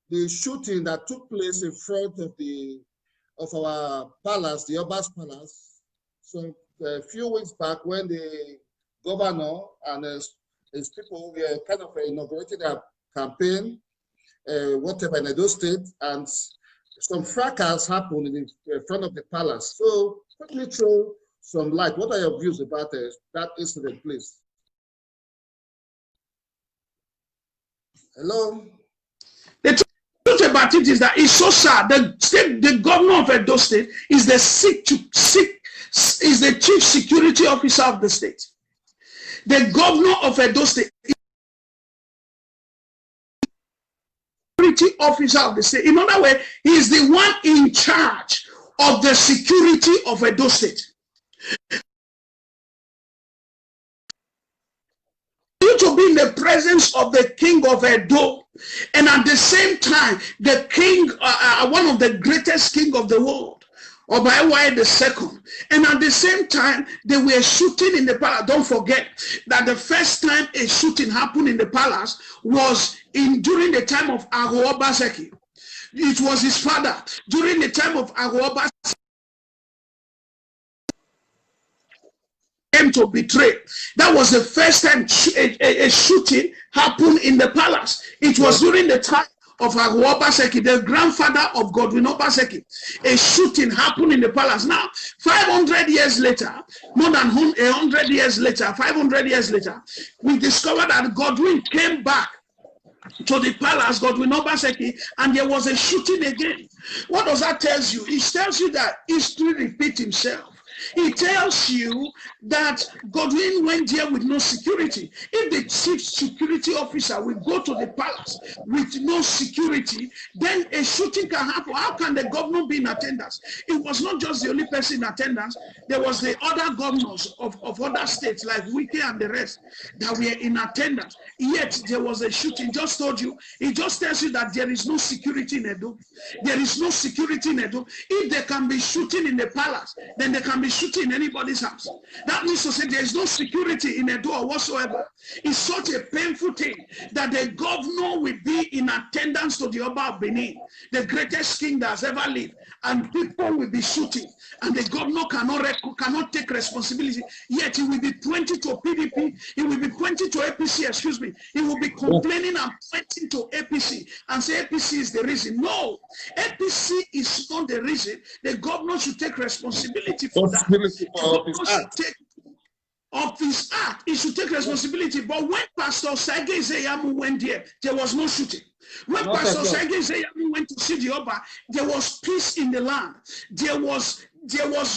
the shooting that took place in front of our palace, the Oba's palace, so a few weeks back when the governor and his people were kind of inaugurating their campaign, whatever, in Edo State, and some fracas happened in front of the palace. So quickly throw some light. What are your views about that incident, please? Hello? The truth about it is that it's so sad. The governor of Edo State is the chief security officer of the state. The governor of Edo State is the security officer of the state. In other words, he is the one in charge of the security of Edo State. You to be in the presence of the king of Edo, and at the same time, the king, one of the greatest king of the world, Obaewa II, and at the same time, they were shooting in the palace. Don't forget that the first time a shooting happened in the palace was during the time of Agho Obaseki. It was his father. During the time of Agho Obaseki, to betray. That was the first time a shooting happened in the palace. It was during the time of Agho Obaseki, the grandfather of Godwin Obaseki. A shooting happened in the palace. Now, 500 years later, more than 100 years later, 500 years later, we discovered that Godwin came back to the palace, Godwin Obaseki, and there was a shooting again. What does that tell you? It tells you that history repeats himself. It tells you that Godwin went there with no security. If the chief security officer will go to the palace with no security, then a shooting can happen. How can the governor be in attendance? It was not just the only person in attendance. There was the other governors of other states like Wike and the rest that were in attendance. Yet there was a shooting. Just told you. It just tells you that there is no security in Edo. There is no security in Edo. If there can be shooting in the palace, then there can be shooting in anybody's house. That means to say there is no security in a door whatsoever. It's such a painful thing that the governor will be in attendance to the Oba of Benin, the greatest king that has ever lived, and people will be shooting, and the governor cannot take responsibility. Yet he will be pointing to PDP, he will be pointing to APC, excuse me. He will be complaining and pointing to APC and say APC is the reason. No, APC is not the reason. The governor should take responsibility for that. Of his act, he should take responsibility. But when Pastor Sage Zeyamu went there was no shooting. When Pastor Sage Zeyamu went to see the Oba, there was peace in the land. There was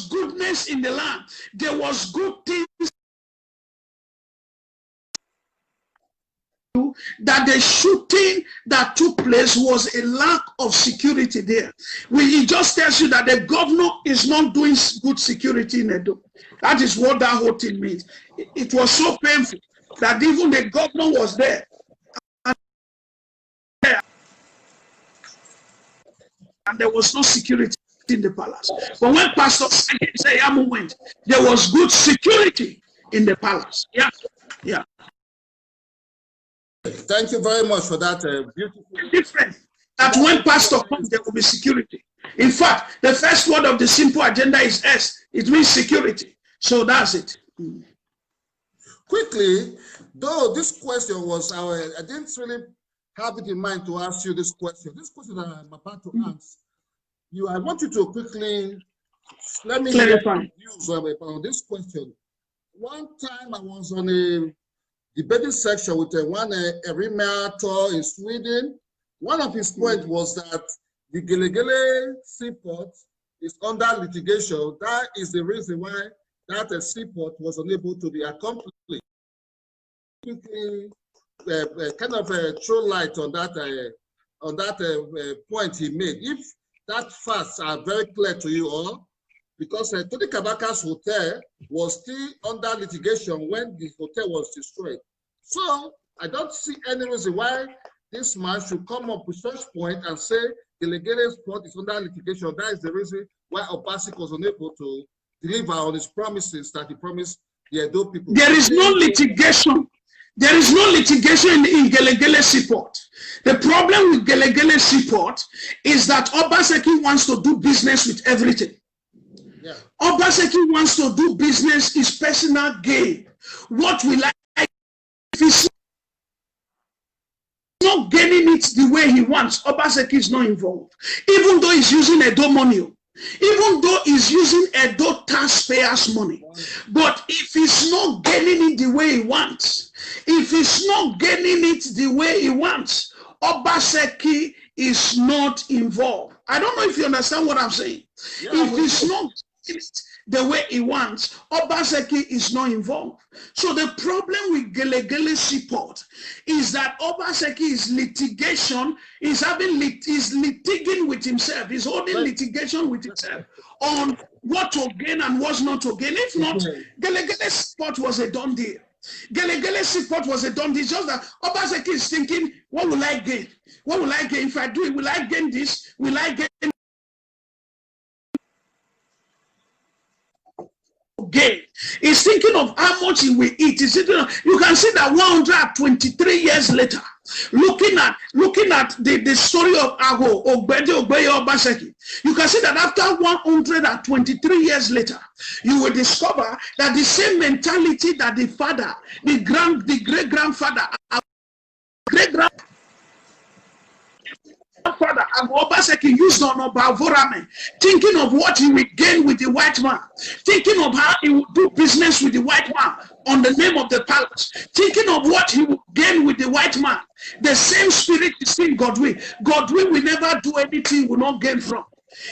goodness in the land. There was good things. That the shooting that took place was a lack of security there. It just tells you that the governor is not doing good security in Edo. That is what that whole thing means. It was so painful that even the governor was there. And there was no security in the palace. But when Pastor Zeyamu went, there was good security in the palace. Yeah. Thank you very much for that beautiful. Different. That when pastor comes, there will be security. In fact, the first word of the simple agenda is S. It means security. So that's it. Quickly, though this question was I didn't really have it in mind to ask you this question. This question that I'm about to ask I want you to quickly let me clarify views on this question. One time I was on a debating section with one Erimator in Sweden. One of his points was that the Gelegele seaport is under litigation. That is the reason why that seaport was unable to be accomplished. Kind of throw light on that point he made. If that facts are very clear to you all, because Tony Kabaka's hotel was still under litigation when the hotel was destroyed. So I don't see any reason why this man should come up with such point and say the Gelegele spot is under litigation. That is the reason why Obaseki was unable to deliver on his promises that he promised the Edo people. there is no litigation. There is no litigation in Gelegele Seaport. The problem with Gelegele Seaport is that Obaseki wants to do business with everything. Yeah. Obaseki wants to do business is personal gain. What will I, if he's not gaining it the way he wants, Obaseki is not involved. Even though he's using Edo money, even though he's using Edo taxpayers' money. But if he's not gaining it the way he wants, if he's not gaining it the way he wants, Obaseki is not involved. I don't know if you understand what I'm saying. Yeah, if he's not the way he wants, Obaseki is not involved. So the problem with Gelegele Seaport is that Obaseki is litigation, is litigating with himself, is holding litigation with himself on what to gain and what's not to gain. If not, Gelegele Seaport was a done deal. Gelegele Seaport was a done deal. It's just that Obaseki is thinking, what will I gain? What will I gain if I do it? Will I gain this? Will I gain? Gain. He's thinking of how much he will eat. You can see that 123 years later, looking at the story of Ago Ogbede Obaseki, you can see that after 123 years later, you will discover that the same mentality that the father, the great grandfather, father and Obaseki used on Obavorame, thinking of what he would gain with the white man, thinking of how he would do business with the white man on the name of the palace, thinking of what he would gain with the white man. The same spirit is in Godwin. Godwin will never do anything he will not gain from.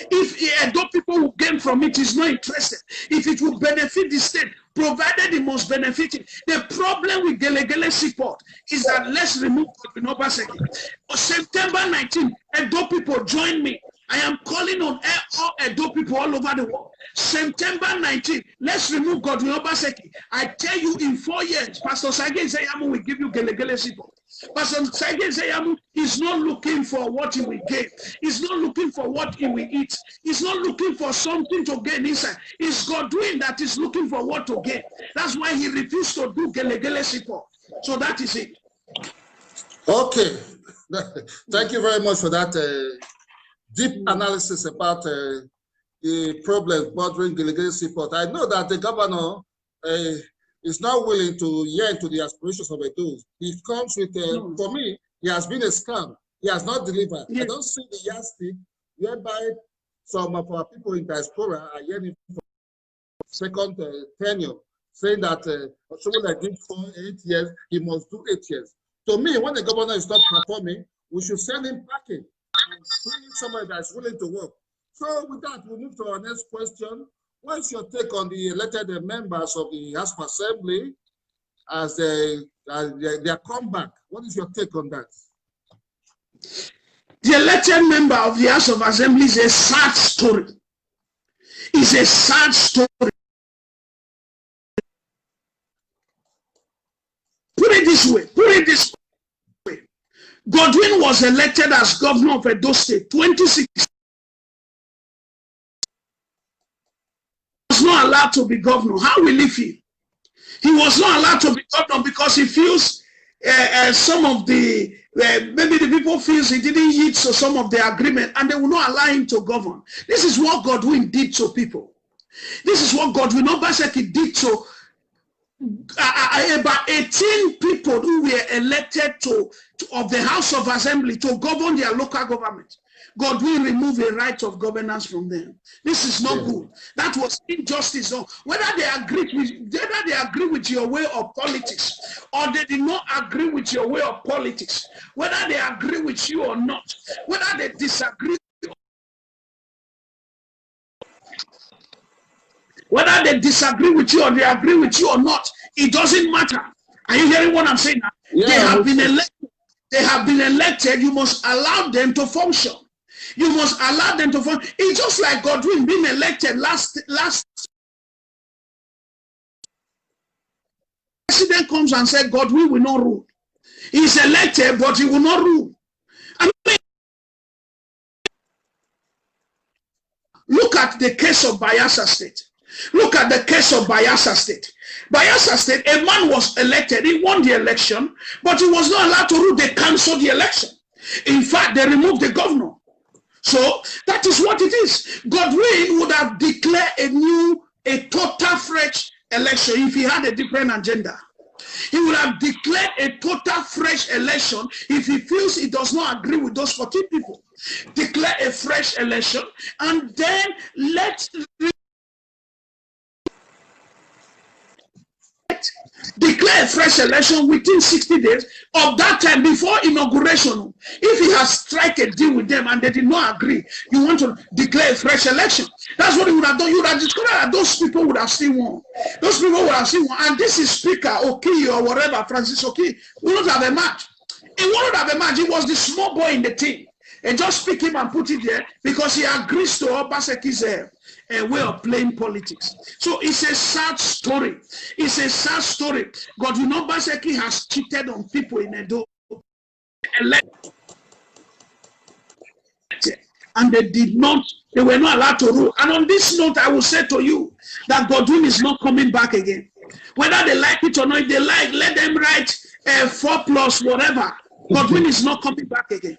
If Edo people will gain from it, he's not interested. If it will benefit the state, provided it must benefit it. The problem with Gelegele Seaport is that let's remove Obaseki. On September 19, Edo people join me. I am calling on all Edo people all over the world. September 19, let's remove Godwin Obaseki. I tell you, in 4 years, Pastor Sage Zeyamu will give you Gelegele Seaport. Pastor Sage Zeyamu is not looking for what he will gain. He's not looking for what he will eat. He's not looking for something to gain inside. It's Godwin that is looking for what to gain. That's why he refused to do Gelegele Seaport. So that is it. Okay. Thank you very much for that deep analysis about the problems bothering Gelegele Seaport. I know that the governor is not willing to hear into the aspirations of Edo. He comes with, for me, he has been a scam. He has not delivered. Yes. I don't see the yardstick whereby some of our people in diaspora are hearing for second tenure, saying that someone that did for 8 years, he must do 8 years. To me, when the governor is not performing, we should send him packing and bring in somebody that's willing to work. So with that, we'll move to our next question. What's your take on the elected members of the House of Assembly as their comeback? What is your take on that? The elected member of the House of Assembly is a sad story. It's a sad story. Put it this way. Godwin was elected as governor of Edo State 2016. He was not allowed to be governor. How will he feel? He was not allowed to be governor because he feels some of the maybe the people feels he didn't heed to some of the agreement and they will not allow him to govern. This is what Godwin did to people. This is what Godwin Obaseki did to about 18 people who were elected of the House of Assembly to govern their local government. God will remove a right of governance from them. This is not good. That was injustice. Whether they agree with your way of politics or they did not agree with your way of politics, whether they agree with you or not, whether they disagree, whether they disagree with you or they agree with you or not, it doesn't matter. Are you hearing what I'm saying now? Yeah, they have been elected. They have been elected. You must allow them to function. You must allow them to function. It's just like Godwin being elected last president comes and said Godwin will not rule. He's elected, but he will not rule. I mean, look at the case of Bayelsa State. Look at the case of Bayelsa State. Bayelsa State, a man was elected. He won the election, but he was not allowed to rule. They canceled the election. In fact, they removed the governor. So that is what it is. Godwin would have declared a total fresh election if he had a different agenda. He would have declared a total fresh election if he feels he does not agree with those 14 people. Declare a fresh election and then declare a fresh election within 60 days of that time before inauguration. If he has struck a deal with them and they did not agree, you want to declare a fresh election. That's what he would have done. You would have discovered that those people would have still won. Those people would have still won. And this is Speaker Oki or whatever, Francis Oki, will not have a match. He won't have a match. He was the small boy in the team. And just pick him and put it there because he agrees to Obaseki's way of playing politics. So it's a sad story. It's a sad story. Godwin Obaseki has cheated on people in Edo. And they were not allowed to rule. And on this note, I will say to you that Godwin is not coming back again. Whether they like it or not, if they like, let them write 4+ whatever. Godwin is not coming back again.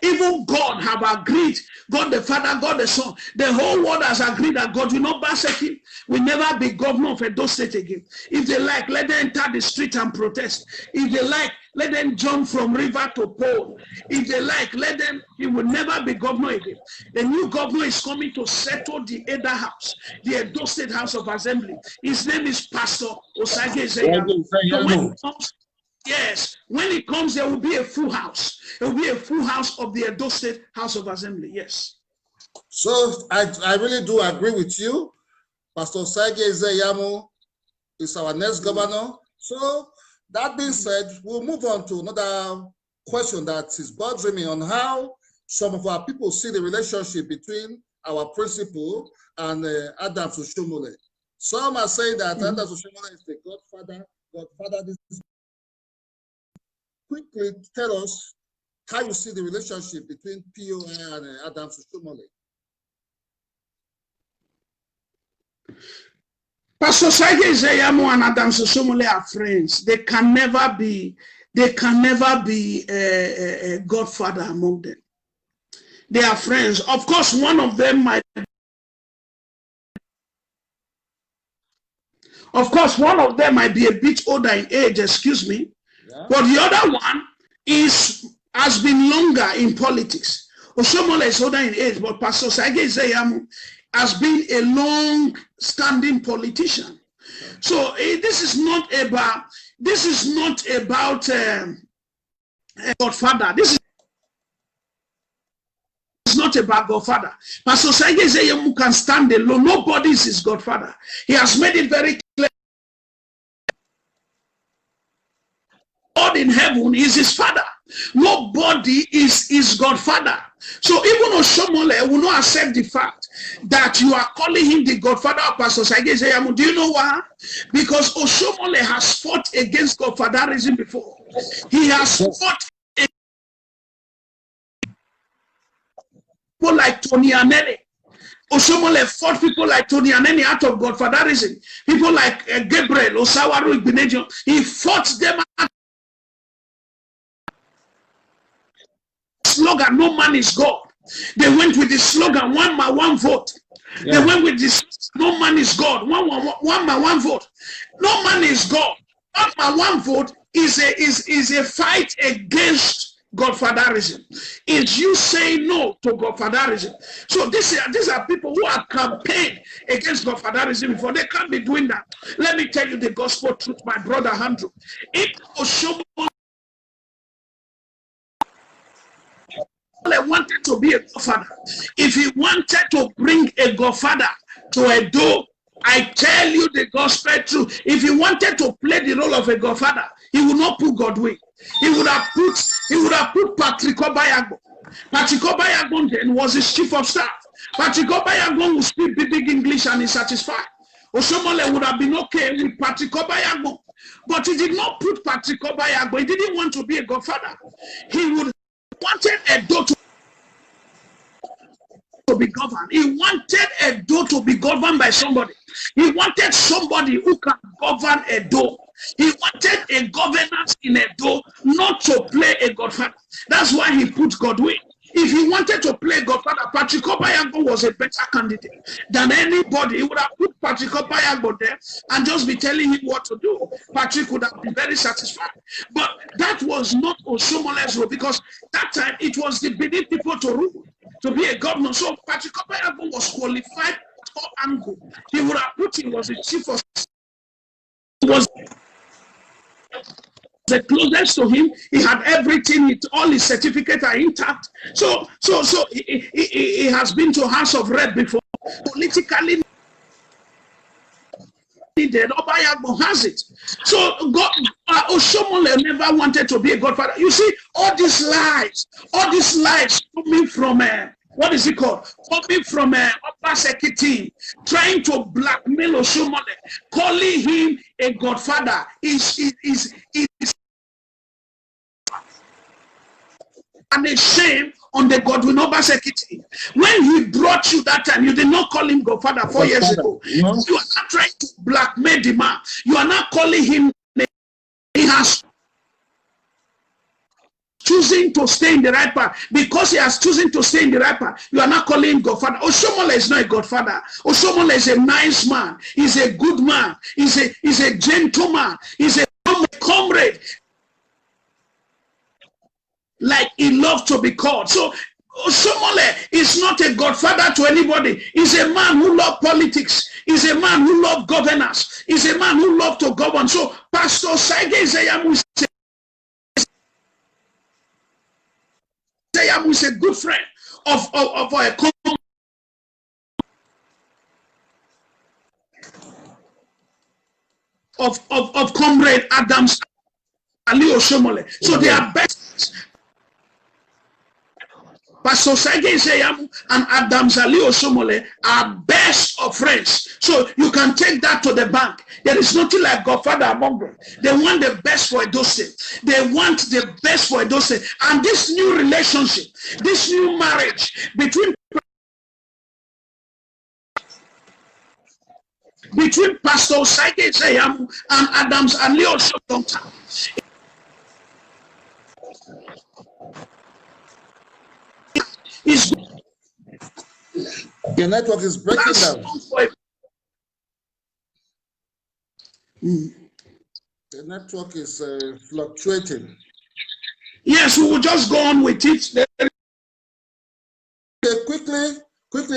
Even God have agreed, God the Father, God the Son, the whole world has agreed that Godwin Obaseki will never be governor of Edo State again. If they like, let them enter the street and protest. If they like, let them jump from river to pole. If they like, let them, he will never be governor again. The new governor is coming to settle the Eda House, the Edo State House of Assembly. His name is Pastor Osage Zeyamu. So when he comes, yes, when it comes, there will be a full house. There will be a full house of the Edo State House of Assembly. Yes. So I really do agree with you. Pastor Osage Zeyamu is our next governor. So that being said, we'll move on to another question that is bothering me on how some of our people see the relationship between our principal and Adams Oshomole. Some are saying that Adams Oshomole is the godfather. This quickly tell us how you see the relationship between POI and Adams Oshomole. Pastor Sage Zeyamu and Adams Oshomole are friends. They can never be a godfather among them. They are friends. Of course, one of them might be a bit older in age, excuse me. Yeah. But the other one has been longer in politics. Oshomole is older in age, but Pastor Sage Zeyamu has been a long-standing politician. So this is not about Godfather. This is not about Godfather. Pastor Sage Zeyamu can stand alone. Nobody is his Godfather. He has made it very clear. God in heaven is his father. Nobody is his godfather. So even Oshomole will not accept the fact that you are calling him the godfather of Pastor Sage Zeyamu. Do you know why? Because Oshomole has fought against godfatherism before. He has fought people like Tony Anene. Oshomole fought people like Tony Anene out of godfatherism. People like Gabriel Osawaru Igbenejo. He fought them out. Slogan, no man is God. They went with the slogan, 1 man, 1 vote. Yeah. They went with this, no man is God. 1 man, 1 vote. No man is God. 1 man, 1 vote is a fight against Godfatherism. Is you saying no to Godfatherism. So these are people who have campaigned against Godfatherism before. They can't be doing that. Let me tell you the gospel truth, my brother Andrew. If Oshomo wanted to be a godfather, if he wanted to bring a godfather to Edo, I tell you the gospel truth. If he wanted to play the role of a godfather, he would not put Godwin. He would have put Patrick Obayago. Patrick Obayago then was his chief of staff. Patrick Obayago would speak big English and is satisfied. Oshomo would have been okay with Patrick Obayago. But he did not put Patrick Obayago. He didn't want to be a godfather. He wanted Edo to be governed. He wanted Edo to be governed by somebody. He wanted somebody who can govern Edo. He wanted a governance in Edo, not to play a godfather. That's why he put Godwin. If he wanted to play godfather, Patrick Obayago was a better candidate than anybody. He would have put Patrick Obayago there and just be telling him what to do. Patrick would have been very satisfied. But that was not Oshomole's role, because that time it was the Benin people to rule, to be a governor. So Patrick Obayago was qualified for angle. He would have put him was the chief of, was the closest to him. He had everything. All his certificates are intact. So he has been to House of Rep before. Politically, Obayago has it. So Oshomole never wanted to be a godfather. You see, all these lies coming from what is it called? Coming from Obaseki, trying to blackmail Oshomole, calling him a godfather is and a shame on the Godwin Obaseki. When he brought you that time, you did not call him godfather 4 years ago. You are not trying to blackmail the man. You are not calling him. He has choosing to stay in the right path. Because he has chosen to stay in the right path, you are not calling him godfather. Oshomola is not a godfather. Oshomola is a nice man. He's a good man. He's a gentleman. He's a comrade. Like he loved to be called. So Oshomola is not a godfather to anybody. He's a man who loves politics. He's a man who loves governance. He's a man who loves to govern. So Pastor Saige Zeyamu is a good friend of Comrade Adams Ali Oshomola. So they are best. Pastor Saige Zeyamu and Adams Ali Oshomola are best of friends. So you can take that to the bank. There is nothing like Godfather among them. They want the best for Edo State. They want the best for Edo State. And this new relationship, this new marriage between Pastor Saige Zeyamu and Adams Ali Oshomola is your network is breaking down. The network is fluctuating. Yes, we will just go on with it. Okay, quickly,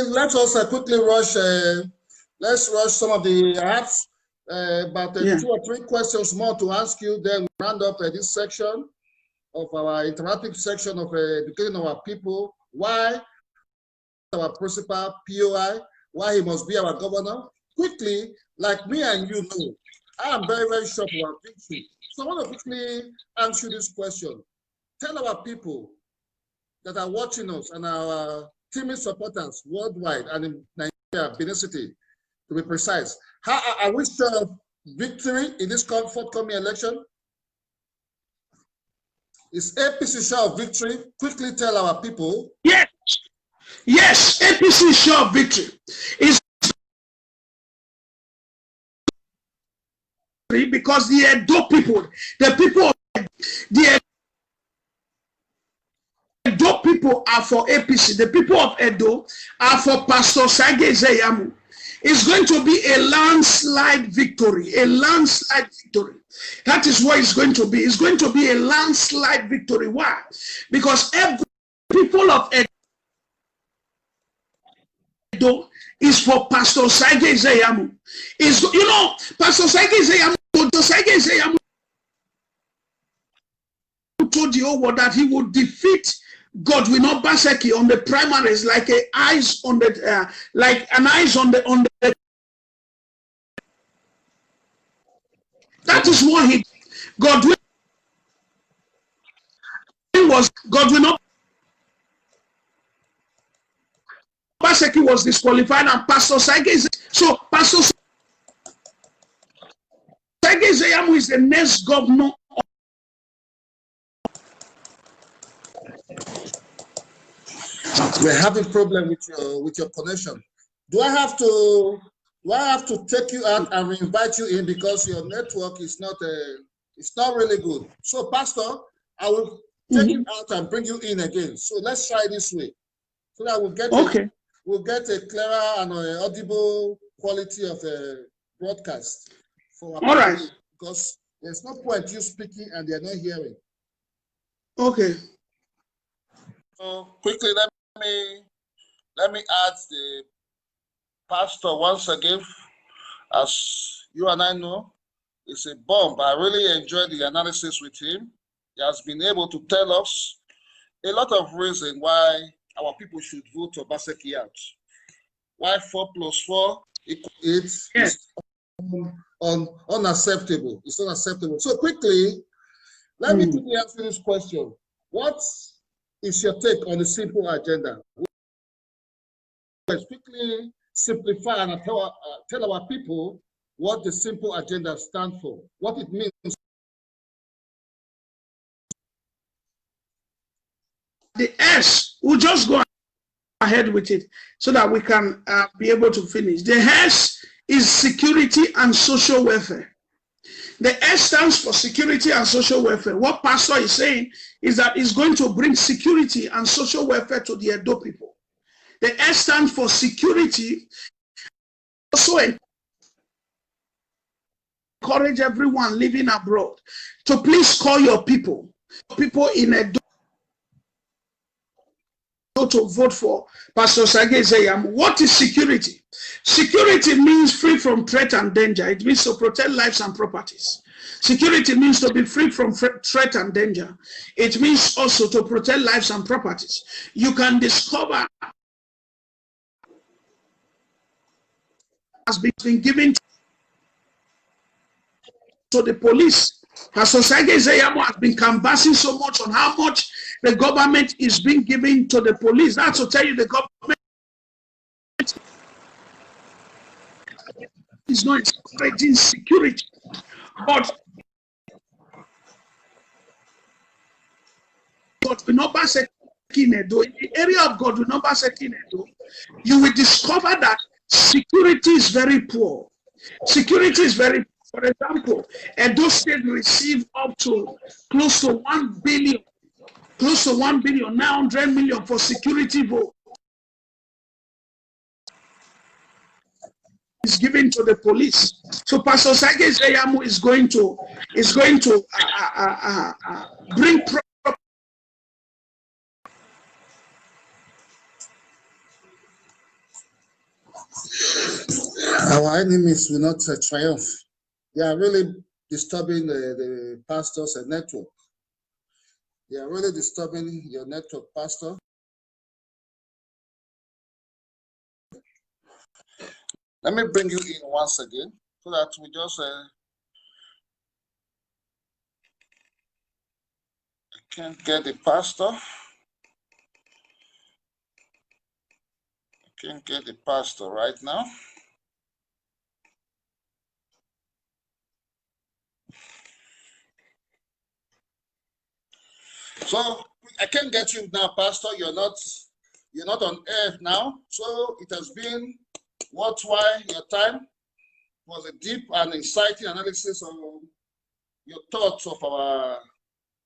let us quickly rush. Let's rush some of the apps. But 2 or 3 questions more to ask you. Then we round up this section of our interactive section of educating our people. Why our principal POI? Why he must be our governor? Quickly, like me and you know, I am very, very sure of our victory. So I want to quickly answer this question. Tell our people that are watching us and our team supporters worldwide and in Nigeria, Benin City, to be precise, how are we sure of victory in this forthcoming election? Is APC sure of victory? Quickly tell our people. Yes, APC is sure of victory. It's because the Edo people, the Edo people are for APC. The people of Edo are for Pastor Saige Zeyamu. It's going to be a landslide victory. A landslide victory. That is what it's going to be. It's going to be a landslide victory. Why? Because every people of Edo is for Pastor Sage Zeyamu. Pastor Sage Zeyamu told the whole world that he would defeat Godwin Obaseki on the primaries like an eyes on the that is what he Godwin Obaseki was disqualified and Pastor Sage. So Pastor Sage Zeyamu is the next governor. We're having problem with your connection. Do I have to take you out and invite you in because your network is not really good? So, Pastor, I will take you out and bring you in again. So let's try this way, so that we'll get a clearer and audible quality of a broadcast for our all right. Because there's no point you speaking and they're not hearing. Okay. So quickly, let me add the pastor once again. As you and I know, it's a bomb. I really enjoyed the analysis with him. He has been able to tell us a lot of reasons why our people should vote Obaseki out. Why 4 + 4 = 8 is unacceptable. It's unacceptable. So quickly, let me quickly ask you this question. What is your take on the simple agenda? Let's quickly simplify and tell our people what the simple agenda stands for, what it means. The S, we'll just go ahead with it so that we can be able to finish. The S is security and social welfare. The S stands for security and social welfare. What Pastor is saying is that it's going to bring security and social welfare to the Edo people. The S stands for security. Also encourage everyone living abroad to please call your people in Edo to vote for Pastor Sage Zeyamu. What is security? Security means free from threat and danger. It means to protect lives and properties. Security means to be free from threat and danger. It means also to protect lives and properties. You can discover has been given to the police. Pastor Sage Zeyamu has been canvassing so much on how much the government is being given to the police. That's to tell you the government is not encouraging security. But Godwin Obaseki in Edo, in the area of Godwin Obaseki in Edo, you will discover that security is very poor. Security is very poor. For example, Edo State received up to close to 1 billion, 900 million for security vote. Is given to the police. So Pastor Sage Zeyamu is going to bring Our enemies will not triumph. They are really disturbing the pastor's network. They are really disturbing your network, Pastor. Let me bring you in once again so that we just I can't get the pastor. I can't get the pastor right now. So I can't get you now, Pastor. You're not on air now. So it has been worthwhile your time. It was a deep and exciting analysis of your thoughts of our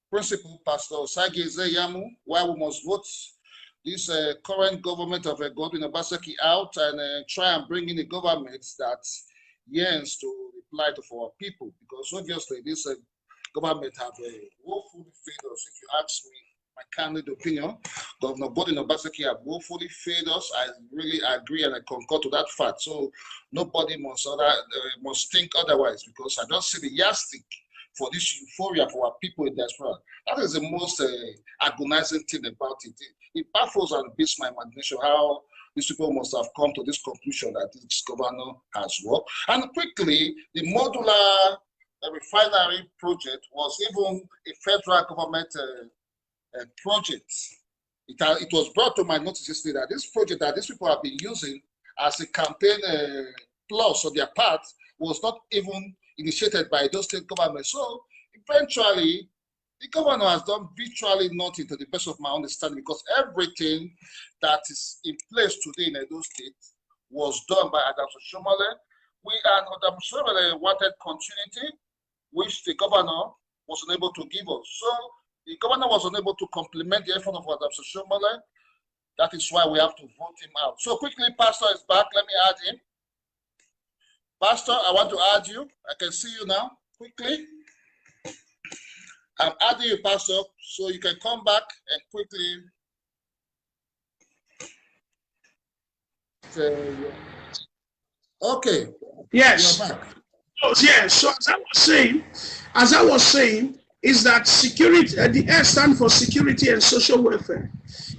principal, Pastor Sage Zeyamu, why we must vote this current government of Godwin Obaseki out and try and bring in a government that yearns to reply to our people, because obviously this government have woefully failed us. If you ask me my candid opinion, Governor Godwin Obaseki have woefully failed us. I really agree and I concur to that fact. So nobody must think otherwise, because I don't see the yardstick for this euphoria for our people in diaspora. That is the most agonizing thing about it. It baffles and beats my imagination how these people must have come to this conclusion that this governor has worked. And quickly, the modular refinery project was even a federal government project. It was brought to my notice yesterday that this project that these people have been using as a campaign plus on their part was not even initiated by Edo State government. So eventually, the governor has done virtually nothing, to the best of my understanding, because everything that is in place today in Edo State was done by Adams Oshomole. We and Adams Oshomole wanted continuity, which the governor was unable to give us. So the governor was unable to complement the effort of Adams Oshomole. That is why we have to vote him out. So quickly, Pastor is back. Let me add him. Pastor, I want to add you. I can see you now. Quickly. I'm adding you, Pastor, so you can come back and quickly. Okay. Yes. Yes. So as I was saying, is that security, the S stand for security and social welfare.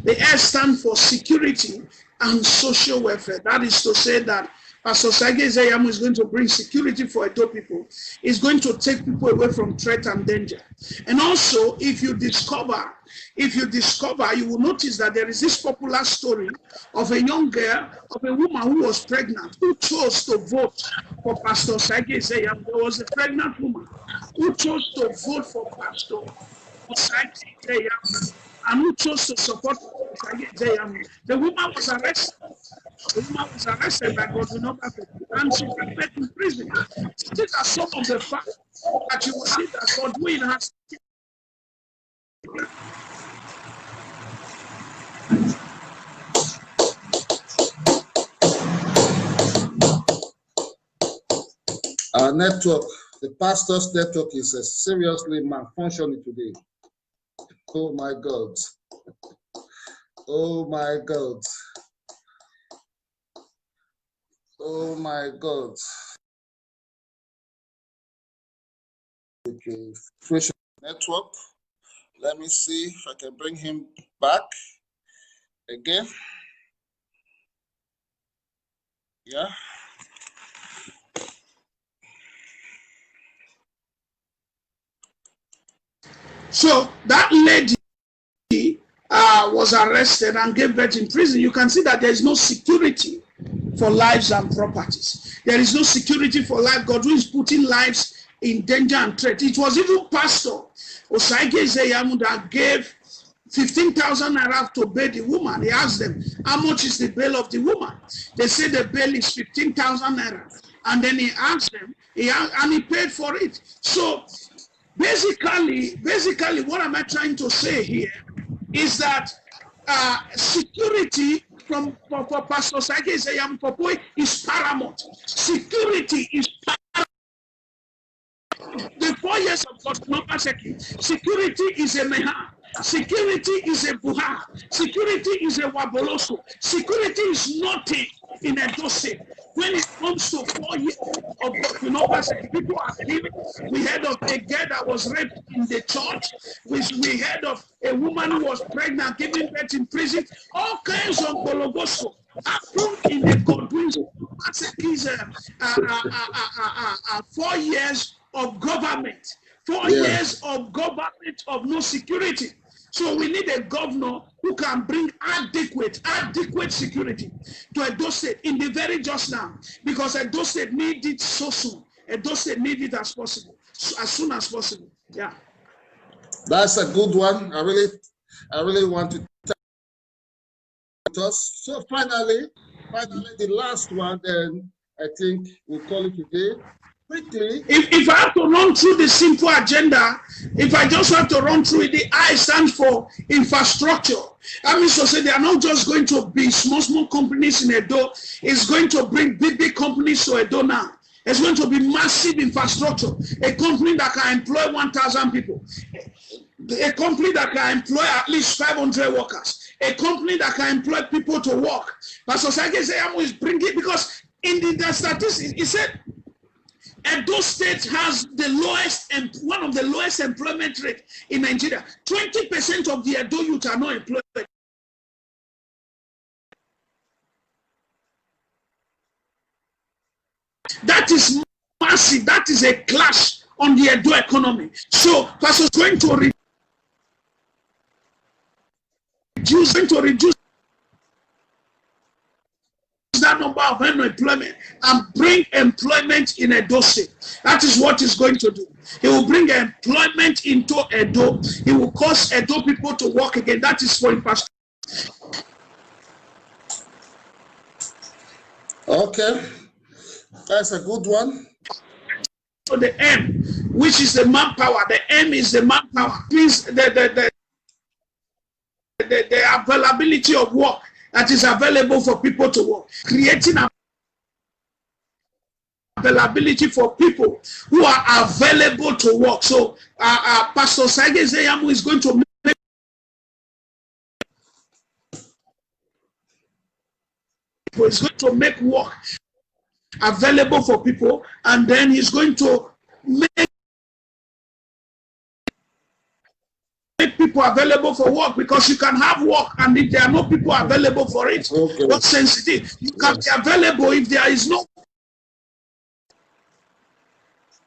The S stand for security and social welfare. That is to say that Pastor Sage Zeyamu is going to bring security for Edo people. It's going to take people away from threat and danger. And also, if you discover, you will notice that there is this popular story of a young girl, of a woman who was pregnant, who chose to vote for Pastor Sage Zeyamu. There was a pregnant woman who chose to vote for Pastor Sage Zeyamu and who chose to support Sage Zeyamu. The woman was arrested. The woman was arrested by Godwin Obaseki and she was put in prison. These are some of the facts that you will see that Godwin has. Our network, the pastor's network is seriously malfunctioning today. Oh my God. Oh my God. Oh my God. Okay, network. Let me see if I can bring him back again. Yeah. So that lady was arrested and gave birth in prison. You can see that there is no security for lives and properties. There is no security for life. God is putting lives in danger and threat. It was even Pastor Osage Zeyamu that gave 15,000 naira to bail the woman. He asked them, how much is the bail of the woman? They said the bail is 15,000 naira. And then he asked them, and he paid for it. So basically, what am I trying to say here is that security for Pastor Sage Zeyamu Popoy is paramount. Security is paramount. The 4 years of Godwin Obaseki, security is a meha. Security is a buha. Security is a waboloso. Security is nothing in Edo State. When it comes to 4 years of Godwin Obaseki, people are living. We heard of a girl that was raped in the church. We heard of a woman who was pregnant, giving birth in prison. All kinds of bologoso happened in the Godwin Obaseki's 4 years of government. 4 years of government of no security. So we need a governor who can bring adequate security to Edo State in the very just now, because Edo State needs it so soon. Edo State needs it as soon as possible. Yeah. That's a good one. I really want to tell us. So finally, the last one, then I think we'll call it today. quickly. If I have to run through the simple agenda, if I just have to run through it, the I stands for infrastructure. That means to say they are not just going to be small companies in Edo. It's going to bring big companies to Edo now. It's going to be massive infrastructure. A company that can employ 1,000 people. A company that can employ at least 500 workers. A company that can employ people to work. Pastor Sageseyamu is bringing, because in the statistics, he said, Edo State has the lowest and one of the lowest employment rate in Nigeria. 20% of the Edo youth are not employed. That is massive. That is a clash on the Edo economy. So, Pastor is going to reduce that number of unemployment and bring employment in Edo State. That is what he's going to do. He will bring employment into Edo. He will cause Edo people to work again. That is for infrastructure. Okay, that's a good one. So the M, which is the manpower. The M is the manpower. Means the availability of work that is available for people to work, creating availability for people who are available to work. So Pastor Sageseyamu is going to make work available for people, and then he's going to make people available for work, because you can have work and if there are no people available for it, what sense it is? You can be available if there is no.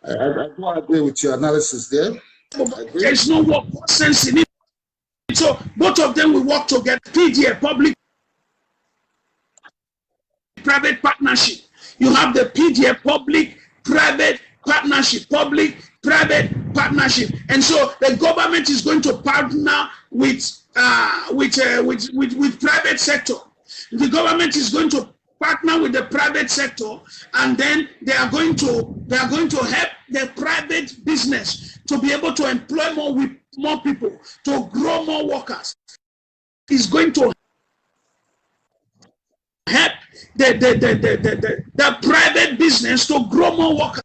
I do agree with your analysis there. There is no work. What sense in it? So both of them will work together. PDA, public-private partnership. You have the PDA, public-private partnership, public-private partnership, and so the government is going to partner with private sector. The government is going to partner with the private sector, and then they are going to help the private business to be able to employ more people, to grow more workers. It's going to help the private business to grow more workers.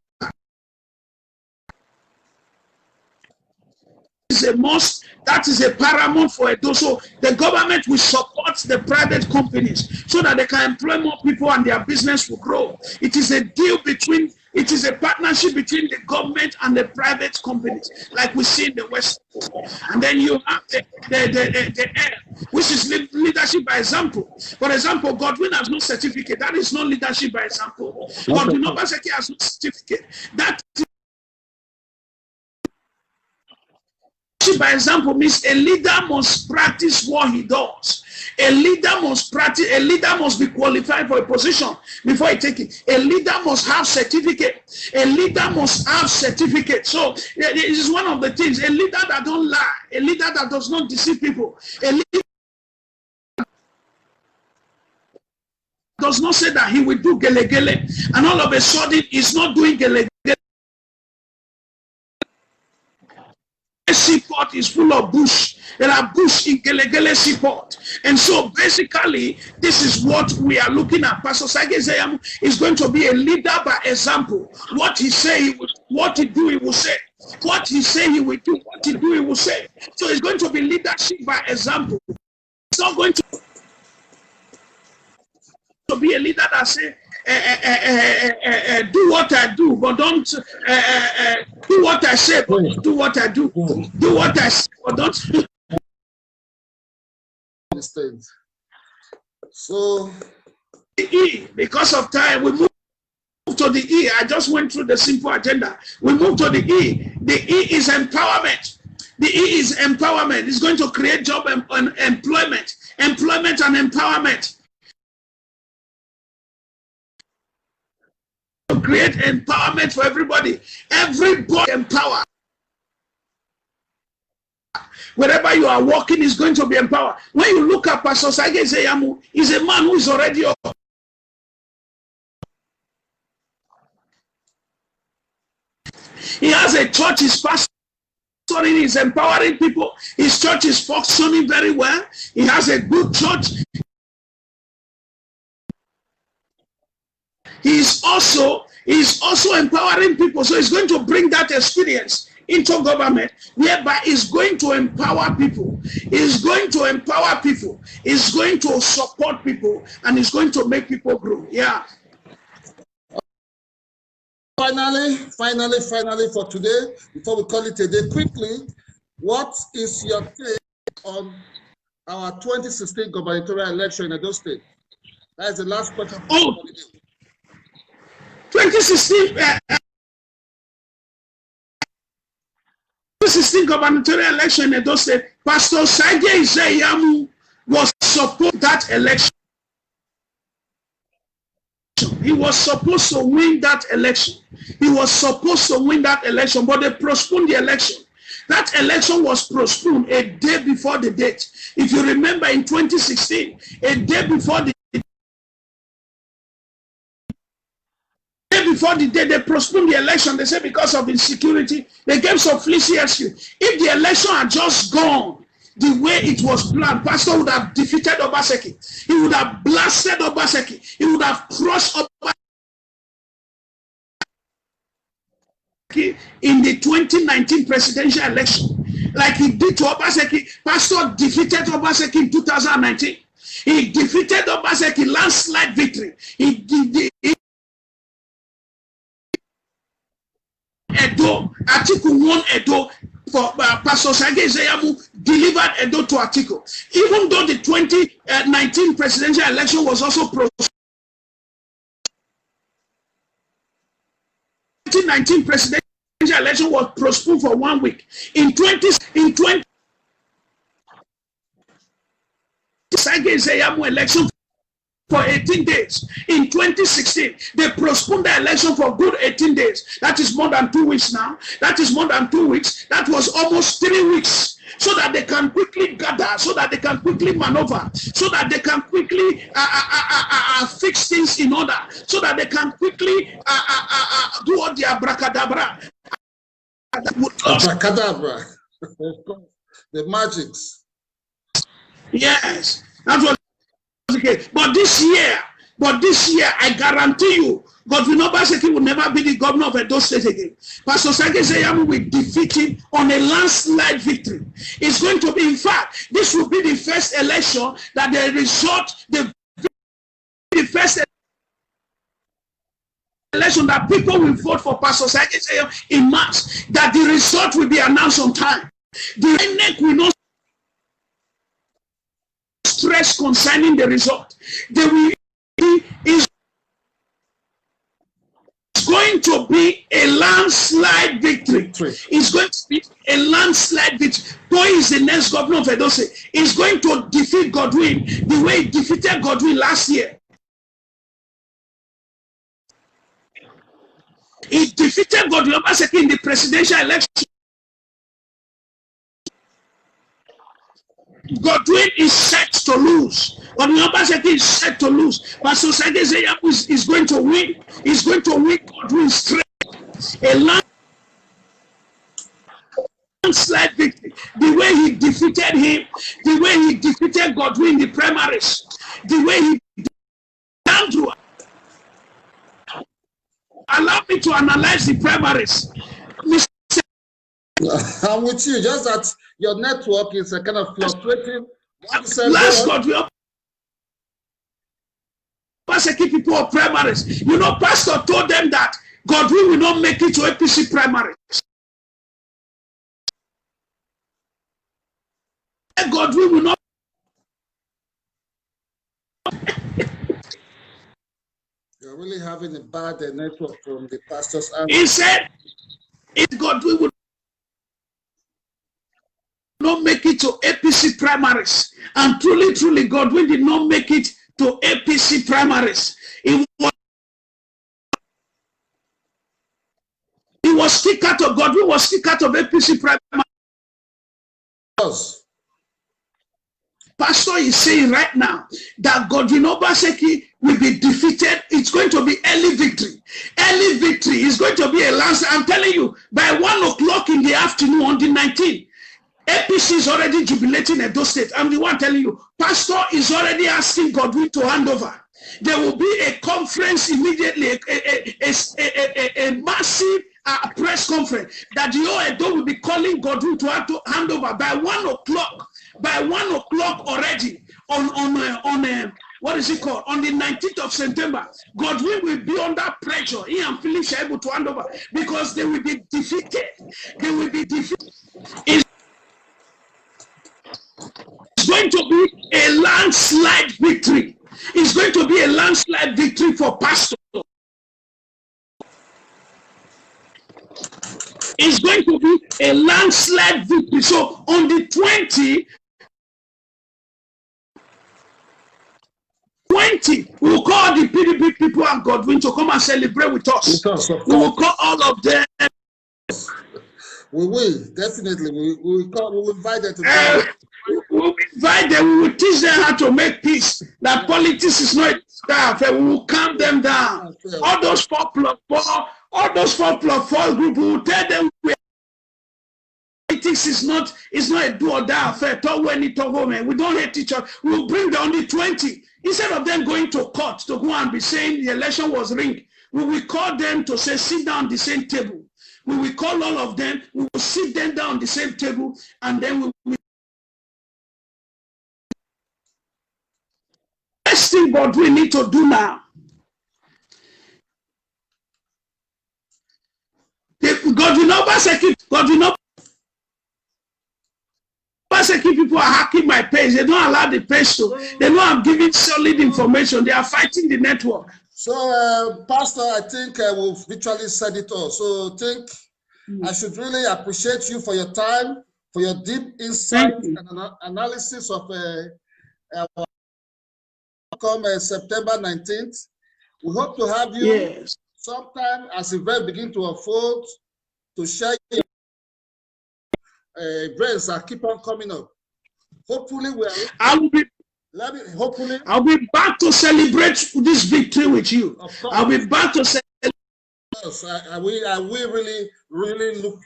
Is a must. That is a paramount for Edo. So the government will support the private companies so that they can employ more people and their business will grow. It is a deal between, it is a partnership between the government and the private companies, like we see in the West. And then you have the air, which is leadership by example. For example, Godwin has no certificate. That is not leadership by example. Godwin Obaseki has no certificate. That by example means a leader must practice what he does. A leader must practice, a leader must be qualified for a position before he take it. A leader must have certificate. A leader must have certificate. So this is one of the things. A leader that don't lie, a leader that does not deceive people, a leader does not say that he will do gele gele and all of a sudden he's not doing gele gele. Seaport is full of bush. There are bush in Gelegele Seaport. And so basically, this is what we are looking at. Pastor Sageseyamu is going to be a leader by example. What he say, he will, what he do, he will say. What he say, he will do. What he do, he will say. So it's going to be leadership by example. It's not going to be a leader that say, do what I do, but don't do what I say, but do what I do. Do what I say, but don't. So, the E, because of time, we move to the E. I just went through the simple agenda. We move to the E. The E is empowerment. The E is empowerment. It's going to create job and employment and empowerment. To create empowerment for everybody. Everybody empowered. Wherever you are working is going to be empowered. When you look at Pastor Sageseyamu, he's a man who is already He has a church, his pastor is empowering people. His church is functioning very well. He has a good church. He's also empowering people. So he's going to bring that experience into government, whereby he's going to empower people. He's going to empower people. He's going to support people, and he's going to make people grow. Yeah. Finally, for today, before we call it a day, quickly, what is your take on our 2016 gubernatorial election in Edo State? That is the last question. 2016 gubernatorial election in Edo State, Pastor Sage Izeyamu was supposed that election. He was supposed to win that election. But they postponed the election. That election was postponed a day before the date. If you remember, in 2016, a day before the day they postponed the election. They said because of insecurity, they gave some flimsy excuse. If the election had just gone the way it was planned, Pastor would have defeated Obaseki. He would have blasted Obaseki. He would have crushed Obaseki in the 2019 presidential election, like he did to Obaseki. Pastor defeated Obaseki in 2019. He defeated Obaseki, landslide victory. Edo, Atiku won Edo for Pastor Sage Izeyamu delivered Edo to Atiku. Even though the 2019 presidential election was also 2019 presidential election was postponed for 1 week. In 20 Sage Izeyamu election for 18 days. In 2016, they postponed the election for good 18 days. That is more than 2 weeks now. That was almost 3 weeks. So that they can quickly gather, so that they can quickly maneuver, so that they can quickly fix things in order, so that they can quickly do all the abracadabra. Abracadabra. The magics. Yes. That's what. Okay. But this year, I guarantee you, Godwin Obaseki will never be the governor of Edo State again. Pastor Sage Izeyamu will defeat him on a landslide victory. It's going to be, in fact, this will be the first election that the first election that people will vote for Pastor Sage Izeyamu in March, that the result will be announced on time. The INEC will not stress concerning the result. They will is going to be a landslide victory. It's going to be a landslide victory. Who is the next governor of Edo State? Is going to defeat Godwin the way he defeated Godwin last year. He defeated Godwin Obaseki in the presidential election. Godwin is set to lose. Godwin Obaseki is set to lose. Pastor Sage Izeyamu is going to win. He's going to win Godwin straight. A landslide victory. The way he defeated him, the way he defeated Godwin in the primaries, the way he Andrew. Allow me to analyze the primaries. I'm with you, just that your network is kind of fluctuating. Last Godwin Obaseki people of primaries. You know, Pastor told them that Godwin will not make it to APC primaries. Godwin will not. You're really having a bad network from the pastor's end. He said, if Godwin will not make it to APC primaries, and truly, Godwin did not make it to APC primaries. He was kicked out of Godwin was kicked out of APC primaries. pastor is saying right now that Godwin Obaseki will be defeated. It's going to be early victory. Early victory is going to be a landslide. I'm telling you, by 1 o'clock in the afternoon on the 19th, APC is already jubilating Edo State. I'm the one telling you, pastor is already asking Godwin to hand over. There will be a conference immediately, a massive press conference that the Edo will be calling Godwin to hand over by 1 o'clock. By 1 o'clock already on what is it called? On the 19th of September, Godwin will be under pressure. He and Philip are able to hand over because they will be defeated. They will be defeated. It's going to be a landslide victory. It's going to be a landslide victory for pastor. It's going to be a landslide victory. So on the 20, we will call the PDP people and Godwin to come and celebrate with us. We will call all of them. We will, definitely. We will invite them to we will invite them. We will teach them how to make peace. That politics is not that affair. We will calm them down. All those 4+4 group, we will tell them politics is not a do or die affair. We don't hate each other. We will bring them on the 20. Instead of them going to court to go and be saying the election was rigged, we will call them to say, sit down on the same table. We will call all of them. We will sit them down on the same table, and then we will. Next thing what we need to do now. Godwin Obaseki people are hacking my page. They don't allow the page to. They know I'm giving solid information. They are fighting the network. So, Pastor, I think we've virtually said it all. So, I should really appreciate you for your time, for your deep insight and analysis of September 19th. We hope to have you sometime as events begin to unfold to share events that keep on coming up. Hopefully, I'll be back to celebrate this victory with you. I'll be back to celebrate. Yes,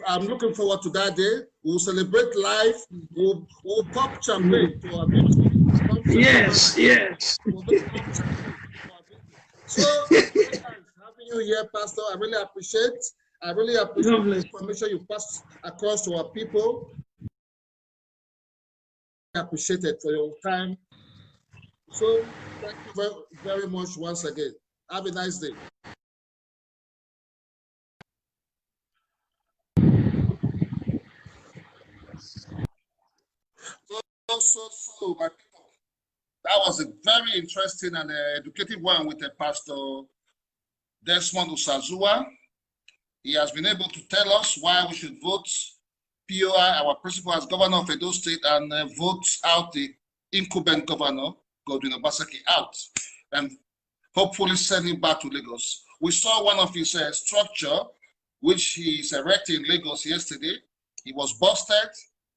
I'm looking forward to that day. We'll celebrate live. We'll pop champagne to our victory. Yes. So, having you here, Pastor, I really appreciate the information you passed across to our people. I appreciate it for your time. So, thank you very, very much once again. Have a nice day. So, my people, that was a very interesting and educative one with Pastor Desmond Osazuwa. He has been able to tell us why we should vote POI, our principal as governor of Edo State, and vote out the incumbent governor, Godwin Obaseki, out, and hopefully send him back to Lagos. We saw one of his structure, which he is erecting in Lagos yesterday. He was busted,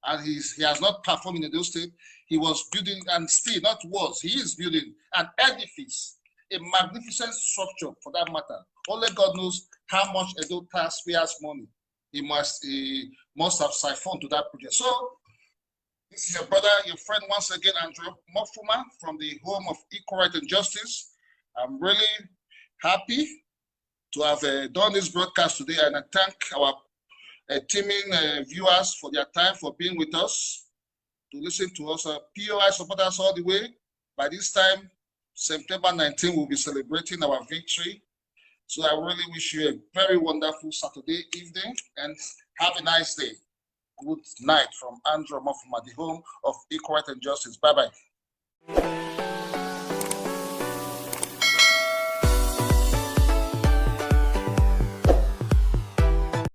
and he has not performed in Edo State. He was building, and still not was, he is building an edifice, a magnificent structure for that matter. Only God knows how much Edo taxpayers' money he must have siphoned to that project. So, this is your brother, your friend once again, OMOFUMA, from the home of Equal Right and Justice. I'm really happy to have done this broadcast today, and I thank our teaming viewers for their time, for being with us, to listen to us. POI supporters all the way. By this time, September 19, we'll be celebrating our victory. So I really wish you a very wonderful Saturday evening and have a nice day. Good night from OMOFUMA, the home of Equal Right and Justice. Bye-bye.